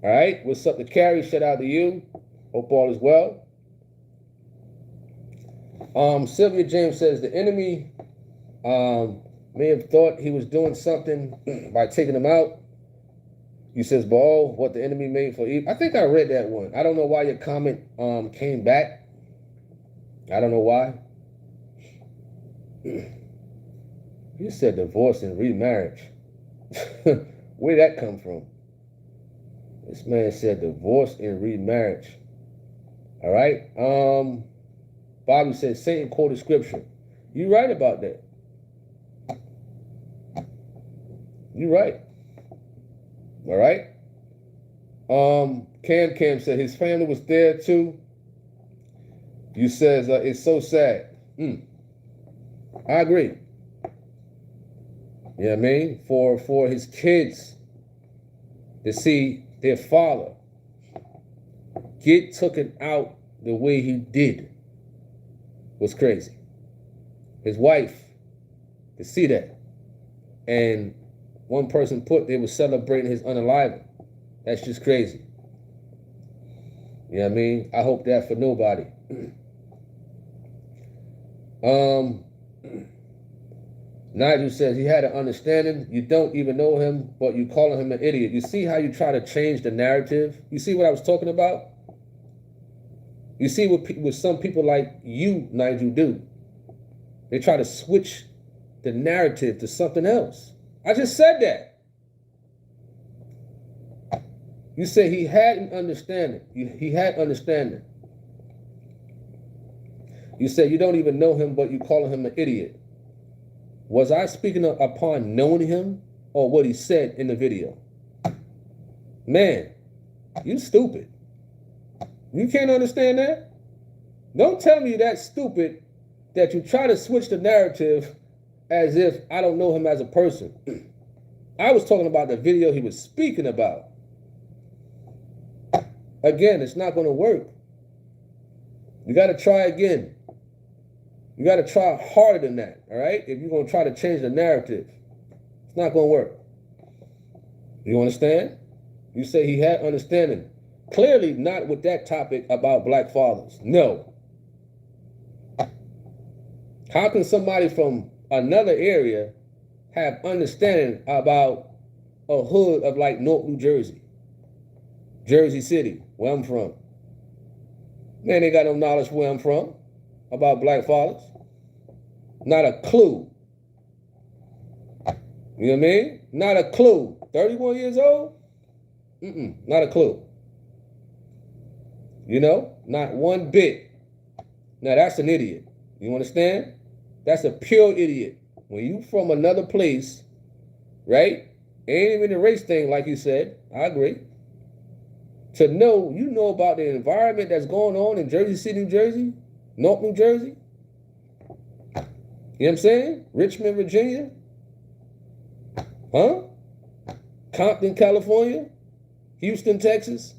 right. What's up to Carrie? Shout out to you. Hope all is well. Sylvia James says the enemy may have thought he was doing something by taking him out. He says, "Ball, what the enemy made for evil." I think I read that one. I don't know why your comment came back. I don't know why. You said divorce and remarriage. Where'd that come from? This man said divorce and remarriage. All right. Bobby said Satan quoted scripture. You right about that. You right. All right. Cam said his family was there too. You says it's so sad. I agree. You know what I mean? For his kids to see their father get taken out the way he did was crazy. His wife to see that. And one person put they were celebrating his unaliving. That's just crazy. You know what I mean? I hope that for nobody. Nigel says he had an understanding. You don't even know him, but you calling him an idiot. You see how you try to change the narrative? You see what I was talking about? You see what some people like you, Nigel, do. They try to switch the narrative to something else. I just said that. You say he had an understanding. He had understanding. You say you don't even know him, but you calling him an idiot. Was I speaking upon knowing him or what he said in the video? Man, you stupid. You can't understand that? Don't tell me that's stupid that you try to switch the narrative as if I don't know him as a person. I was talking about the video he was speaking about. Again, it's not going to work. You got to try again. You got to try harder than that, all right? If you're going to try to change the narrative, it's not going to work. You understand? You say he had understanding. Clearly not with that topic about black fathers. No. How can somebody from another area have understanding about a hood of like North New Jersey, Jersey City, where I'm from? Man, they got no knowledge where I'm from about black fathers. Not a clue. You know what I mean? Not a clue. 31 years old? Not a clue. You know? Not one bit. Now that's an idiot. You understand? That's a pure idiot. When you from another place, right? Ain't even a race thing, like you said. I agree. To know, you know about the environment that's going on in Jersey City, New Jersey, North New Jersey. You know what I'm saying? Richmond, Virginia. Huh? Compton, California. Houston, Texas.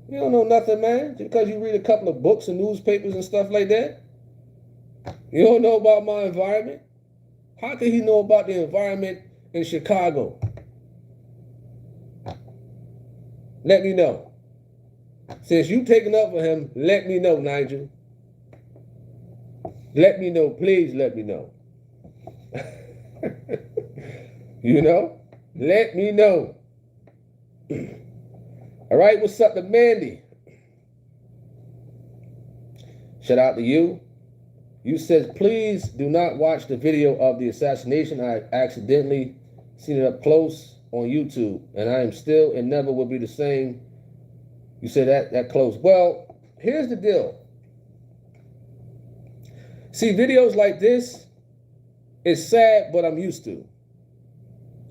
You don't know nothing, man. Just because you read a couple of books and newspapers and stuff like that. You don't know about my environment. How can he know about the environment in Chicago? Let me know. Since you taking up for him, let me know, Nigel. Let me know. Please let me know. You know? Let me know. All right, what's up to Mandy? Shout out to you. You said, please do not watch the video of the assassination. I accidentally seen it up close on YouTube, and I am still and never will be the same. You said that close. Well, here's the deal. See, videos like this, it's sad, but I'm used to.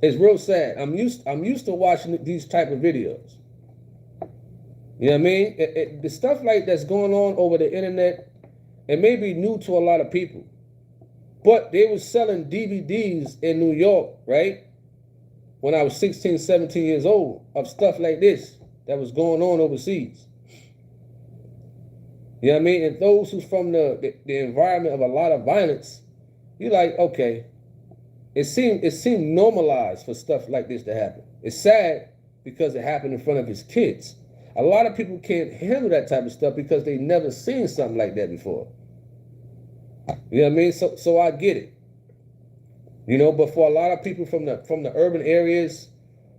It's real sad. I'm used to watching these type of videos. You know what I mean? The stuff like that's going on over the internet, it may be new to a lot of people, but they were selling DVDs in New York, right? When I was 16, 17 years old, of stuff like this that was going on overseas. You know what I mean? And those who's from the environment of a lot of violence, you're like, okay, it seemed normalized for stuff like this to happen. It's sad because it happened in front of his kids. A lot of people can't handle that type of stuff because they never seen something like that before. You know what I mean? So I get it. You know, but for a lot of people from the urban areas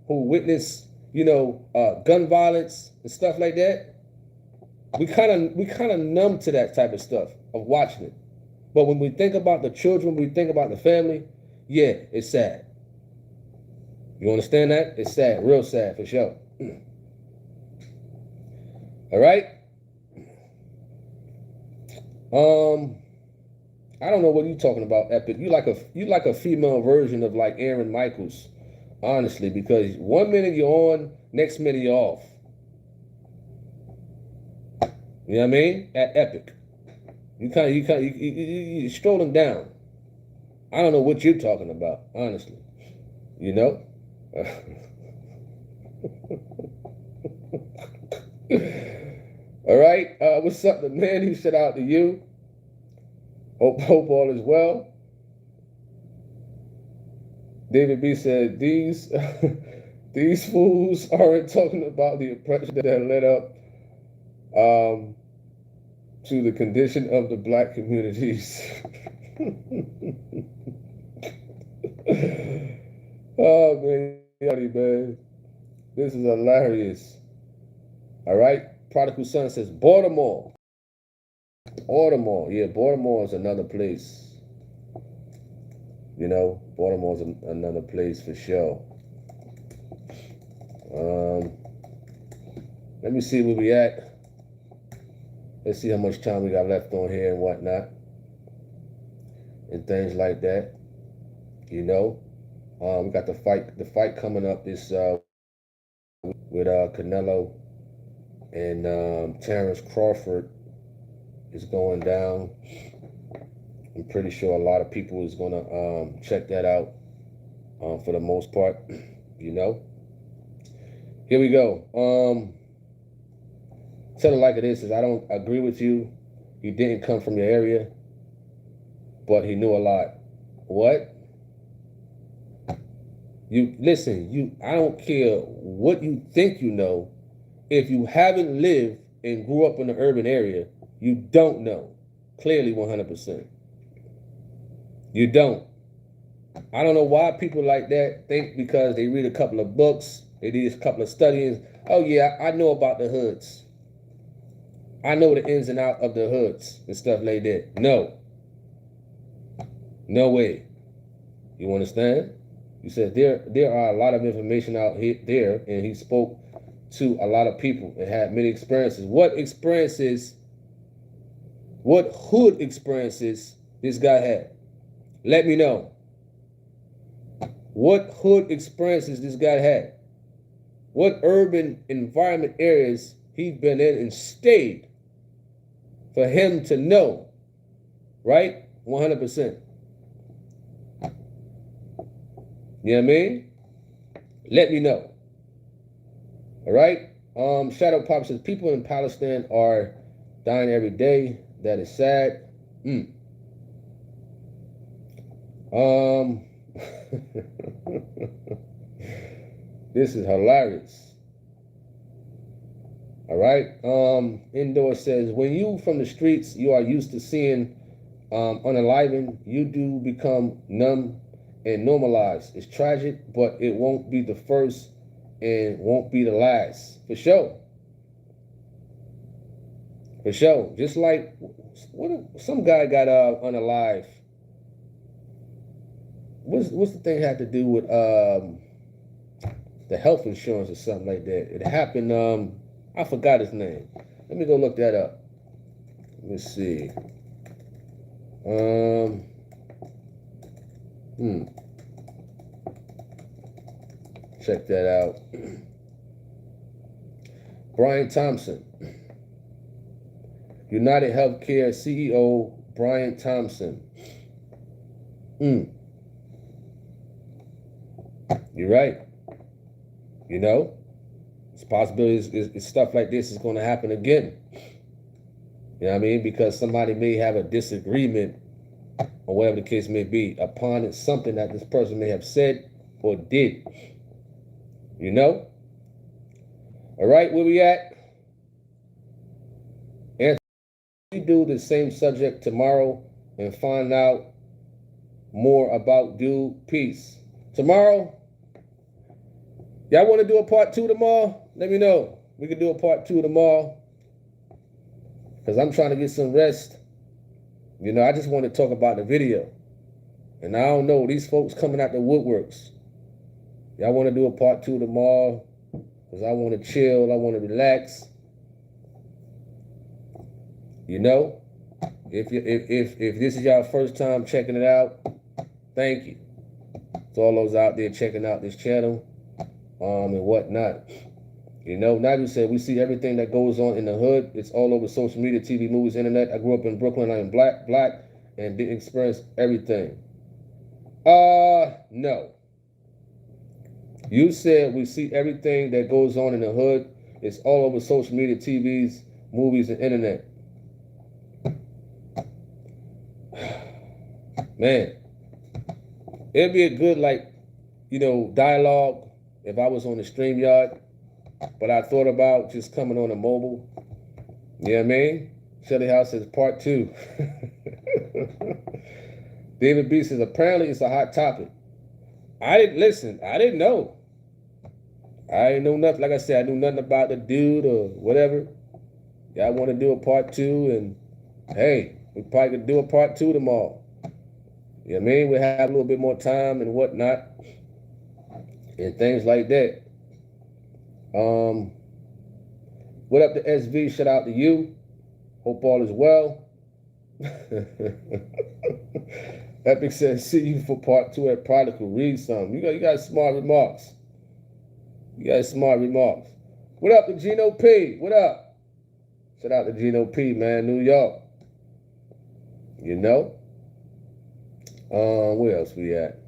who witness, you know, gun violence and stuff like that, we kind of numb to that type of stuff of watching it. But when we think about the children, we think about the family, yeah, it's sad. You understand that? It's sad, real sad for sure. All right. I don't know what you're talking about, Epic. You like a female version of like Aaron Michaels, honestly, because 1 minute you're on, next minute you're off. You know what I mean? At Epic, you're strolling down. I don't know what you're talking about, honestly. You know. All right. What's up, the man? Who shout out to you. Hope all is well. David B said, these fools aren't talking about the oppression that led up to the condition of the black communities. Oh man, this is hilarious. All right. Prodigal Son says Baltimore. Yeah, Baltimore is another place. You know, Baltimore's another place for sure. Let me see where we at. Let's see how much time we got left on here and whatnot, and things like that. You know, we got the fight coming up this with Canelo and Terrence Crawford is going down. I'm pretty sure a lot of people is gonna check that out for the most part. You know. Here we go. Tell it like it is I don't agree with you. He didn't come from your area, but he knew a lot. What? You listen, I don't care what you think you know. If you haven't lived and grew up in the urban area, you don't know. Clearly 100%. You don't. I don't know why people like that think because they read a couple of books, they did a couple of studies. Oh yeah, I know about the hoods. I know the ins and outs of the hoods and stuff like that. No. No way. You understand? He said there are a lot of information out here there, and he spoke to a lot of people and had many experiences. What experiences What hood experiences this guy had? Let me know. What hood experiences this guy had? What urban environment areas he's been in and stayed for him to know, right? 100%. You know what I mean? Let me know. All right? Shadow Pop says, people in Palestine are dying every day. That is sad. This is hilarious. All right. Indoor says, when you from the streets, you are used to seeing unaliving. You do become numb and normalized. It's tragic, but it won't be the first and won't be the last. For sure. For sure. Just like some guy got unalive. What's the thing had to do with the health insurance or something like that? It happened, I forgot his name. Let me go look that up. Let me see. Check that out. Brian Thompson. United Healthcare CEO Brian Thompson. You're right. You know, it's possibilities. It's stuff like this is going to happen again. You know what I mean? Because somebody may have a disagreement, or whatever the case may be, upon something that this person may have said or did. You know? All right, where we at? And we do the same subject tomorrow and find out more about dude. Peace. Tomorrow, y'all want to do a part 2 tomorrow? Let me know. We can do a part 2 tomorrow. Because I'm trying to get some rest. You know, I just want to talk about the video. And I don't know, these folks coming out the woodworks. Y'all want to do a part 2 tomorrow? Because I want to chill. I want to relax. You know? If this is y'all first time checking it out, thank you. To all those out there checking out this channel and whatnot. You know, Nigel said, we see everything that goes on in the hood. It's all over social media, TV, movies, internet. I grew up in Brooklyn. I am black, and didn't experience everything. No. You said we see everything that goes on in the hood. It's all over social media, TVs, movies, and internet. Man, it'd be a good, like, you know, dialogue if I was on the StreamYard. But I thought about just coming on a mobile. You know what I mean? Shelly House says part 2. David B says, apparently it's a hot topic. I didn't know. I didn't know nothing. Like I said, I knew nothing about the dude or whatever. Y'all want to do a part 2, and hey, we probably could do a part 2 tomorrow. You know what I mean? We'll have a little bit more time and whatnot. And things like that. What up to SV? Shout out to you. Hope all is well. Epic says, see you for part 2 at Prodigal. Read some. You got smart remarks. You got smart remarks. What up to Gino P? What up? Shout out to Gino P, man. New York. You know? Where else we at?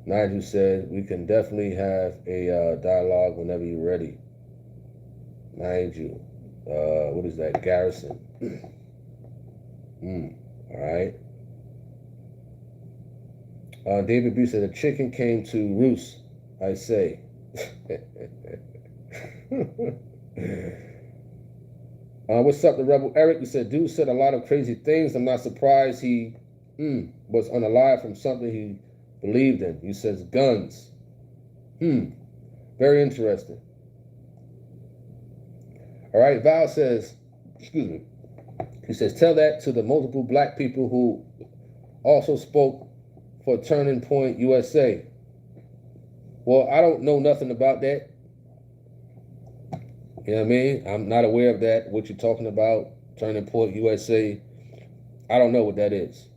Nigel said, we can definitely have a dialogue whenever you're ready. Nigel. What is that? Garrison. All right. David B said, a chicken came to roost, I say. What's up, the Rebel Eric? He said, dude said a lot of crazy things. I'm not surprised he was unalive from something he believed in. He says guns. Very interesting. All right, Val says, excuse me. He says, tell that to the multiple black people who also spoke for Turning Point USA. Well, I don't know nothing about that. You know what I mean? I'm not aware of that. What you're talking about, Turning Point USA, I don't know what that is.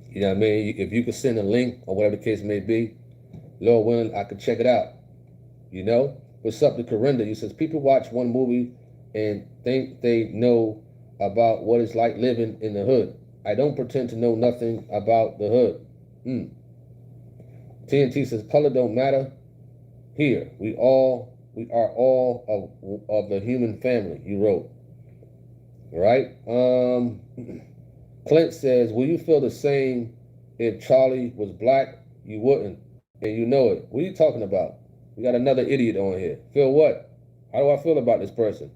You know what I mean? If you could send a link or whatever the case may be, Lord willing, I could check it out. You know? What's up to Corinda? You says people watch one movie and think they know about what it's like living in the hood. I don't pretend to know nothing about the hood. TNT says color don't matter. Here, we are all of the human family, you wrote. Right? Clint says, will you feel the same if Charlie was black? You wouldn't, and you know it. What are you talking about? We got another idiot on here. Feel what? How do I feel about this person?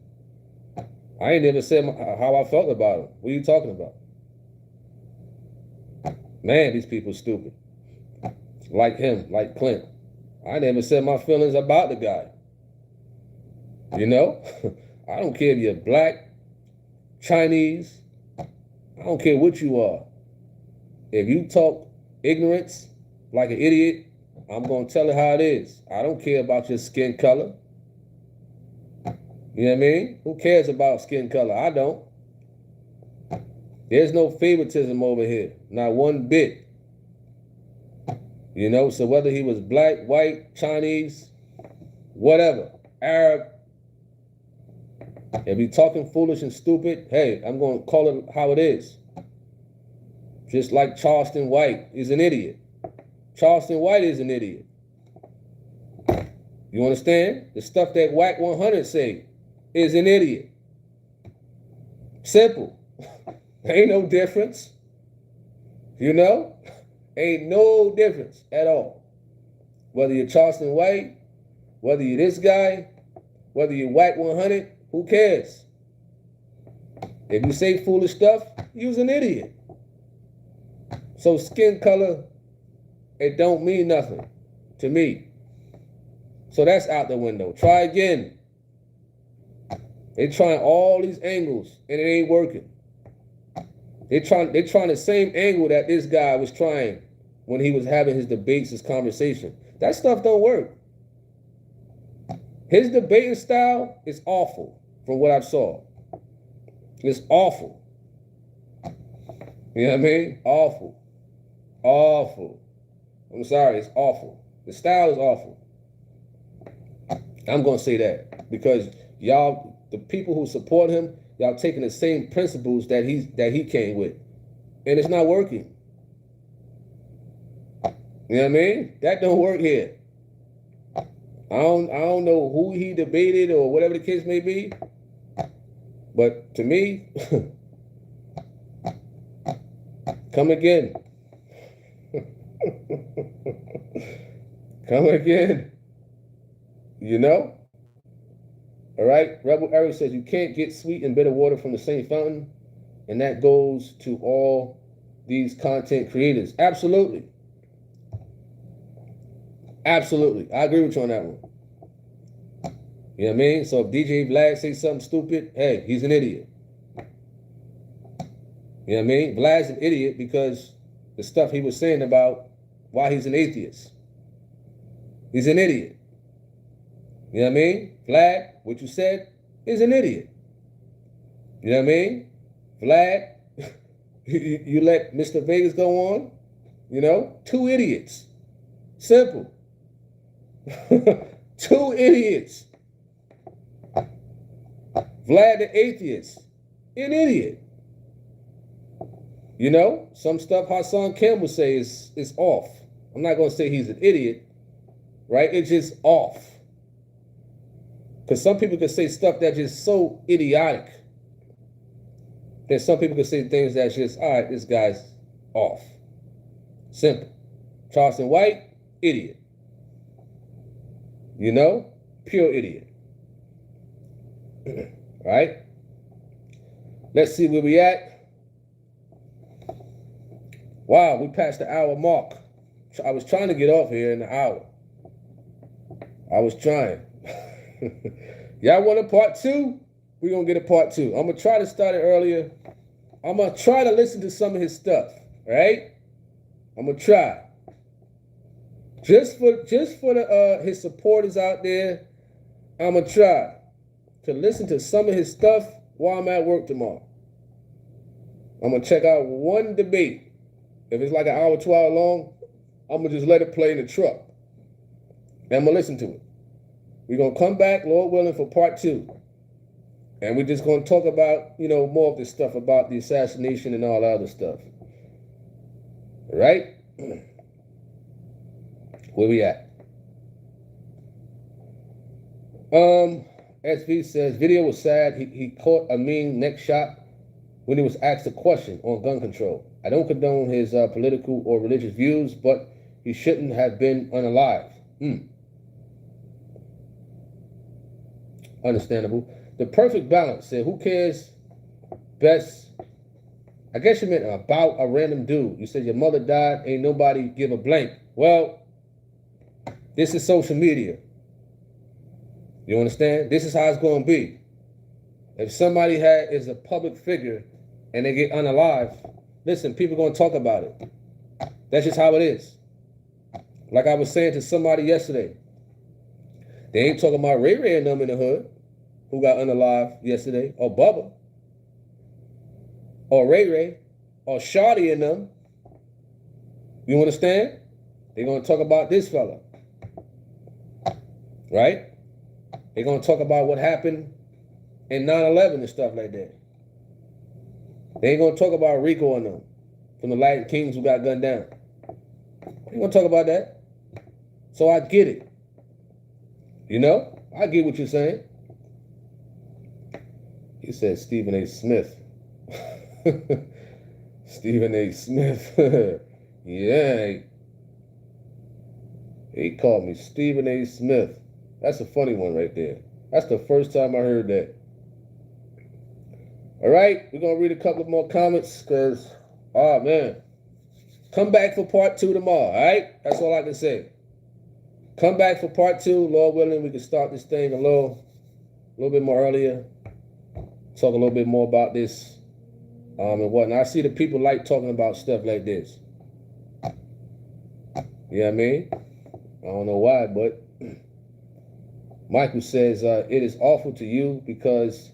I ain't never said how I felt about him. What are you talking about? Man, these people stupid. Like him, like Clint. I never said my feelings about the guy. You know? I don't care if you're black, Chinese. I don't care what you are. If you talk ignorance like an idiot, I'm going to tell it how it is. I don't care about your skin color. You know what I mean? Who cares about skin color? I don't. There's no favoritism over here. Not one bit. You know, so whether he was black, white, Chinese, whatever, Arab, if he's talking foolish and stupid, hey, I'm going to call it how it is. Just like Charleston White is an idiot. Charleston White is an idiot. You understand? The stuff that Whack 100 say is an idiot. Simple. Ain't no difference. You know? Ain't no difference at all. Whether you're Charleston White, whether you're this guy, whether you're Whack 100, who cares? If you say foolish stuff, you's an idiot. So skin color, it don't mean nothing to me. So that's out the window. Try again. They trying all these angles and it ain't working. They trying the same angle that this guy was trying when he was having his debates, his conversation. That stuff don't work. His debating style is awful from what I saw. It's awful. You know what I mean? Awful. Awful. I'm sorry, it's awful. The style is awful. I'm going to say that because y'all, the people who support him, y'all taking the same principles that he came with. And it's not working. You know what I mean? That don't work here. I don't know who he debated or whatever the case may be. But to me, come again. Come again. You know? All right? Rebel Eric says you can't get sweet and bitter water from the same fountain. And that goes to all these content creators. Absolutely. Absolutely. I agree with you on that one. You know what I mean? So if DJ Vlad says something stupid, hey, he's an idiot. You know what I mean? Vlad's an idiot because the stuff he was saying about why he's an atheist. He's an idiot. You know what I mean? Vlad, what you said is an idiot. You know what I mean? Vlad, you let Mr. Vegas go on, you know? 2 idiots. Simple. 2 idiots. Vlad the atheist, an idiot. You know, some stuff Hassan Campbell say is off. I'm not going to say he's an idiot, right? It's just off. Because some people can say stuff that's just so idiotic. Then some people can say things that's just, all right, this guy's off. Simple. Charleston White, idiot. You know, pure idiot. Right? Let's see where we at. Wow, we passed the hour mark. I was trying to get off here in the hour. I was trying. Y'all want a part 2? We're going to get a part 2. I'm going to try to start it earlier. I'm going to try to listen to some of his stuff. Right? I'm going to try. Just for the his supporters out there, I'm going to try to listen to some of his stuff while I'm at work tomorrow. I'm going to check out one debate. If it's like an hour, 2 hour long, I'm going to just let it play in the truck. And I'm going to listen to it. We're going to come back, Lord willing, for part 2. And we're just going to talk about, more of this stuff about the assassination and all the other stuff. All right? Where we at? SV says, video was sad. He caught a mean neck shot when he was asked a question on gun control. I don't condone his political or religious views, but he shouldn't have been unalive. Understandable. The perfect balance said, who cares best? I guess you meant about a random dude. You said your mother died, ain't nobody give a blank. Well, this is social media. You understand? This is how it's going to be. If somebody is a public figure and they get unalive, listen, people are going to talk about it. That's just how it is. Like I was saying to somebody yesterday, they ain't talking about Ray Ray and them in the hood who got unalive yesterday, or Bubba, or Ray Ray, or Shawty and them. You understand? They're going to talk about this fella. Right? They're going to talk about what happened in 9/11 and stuff like that. They ain't going to talk about Rico and them from the Latin Kings who got gunned down. They ain't going to talk about that. So I get it. I get what you're saying. He said Stephen A. Smith. Stephen A. Smith. Yeah. He called me Stephen A. Smith. That's a funny one right there. That's the first time I heard that. All right, we're going to read a couple of more comments because, man. Come back for part 2 tomorrow, all right? That's all I can say. Come back for part 2. Lord willing, we can start this thing a little bit more earlier. Talk a little bit more about this and whatnot. I see the people like talking about stuff like this. You know what I mean? I don't know why, but Michael says, it is awful to you because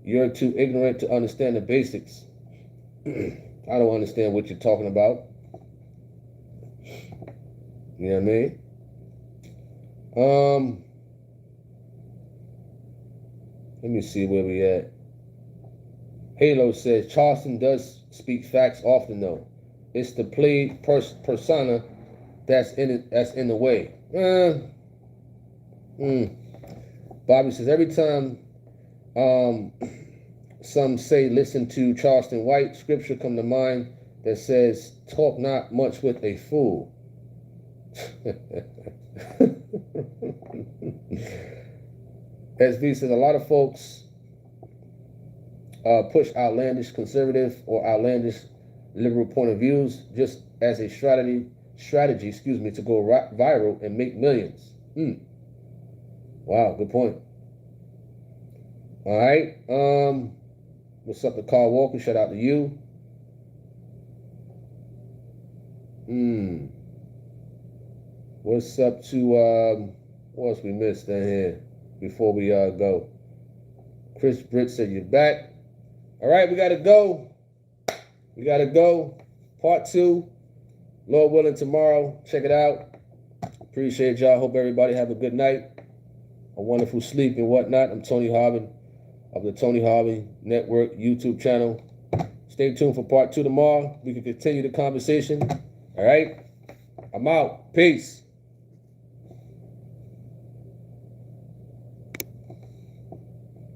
you're too ignorant to understand the basics. I don't understand what you're talking about. You know what I mean? Let me see where we at. Halo says, Charleston does speak facts often, though. It's the played persona that's in the way. Bobby says, every time some say listen to Charleston White, scripture come to mind that says, talk not much with a fool. SV says, a lot of folks push outlandish conservative or outlandish liberal point of views just as a strategy, to go viral and make millions. Wow, good point. All right. What's up to Carl Walker? Shout out to you. What's up to what else we missed down here before we go? Chris Britt said you're back. All right, we gotta go. Part 2. Lord willing, tomorrow. Check it out. Appreciate y'all. Hope everybody have a good night, a wonderful sleep and whatnot. I'm Tony Harvin of the Tony Harvin Network YouTube channel. Stay tuned for part 2 tomorrow. We can continue the conversation. All right. I'm out. Peace.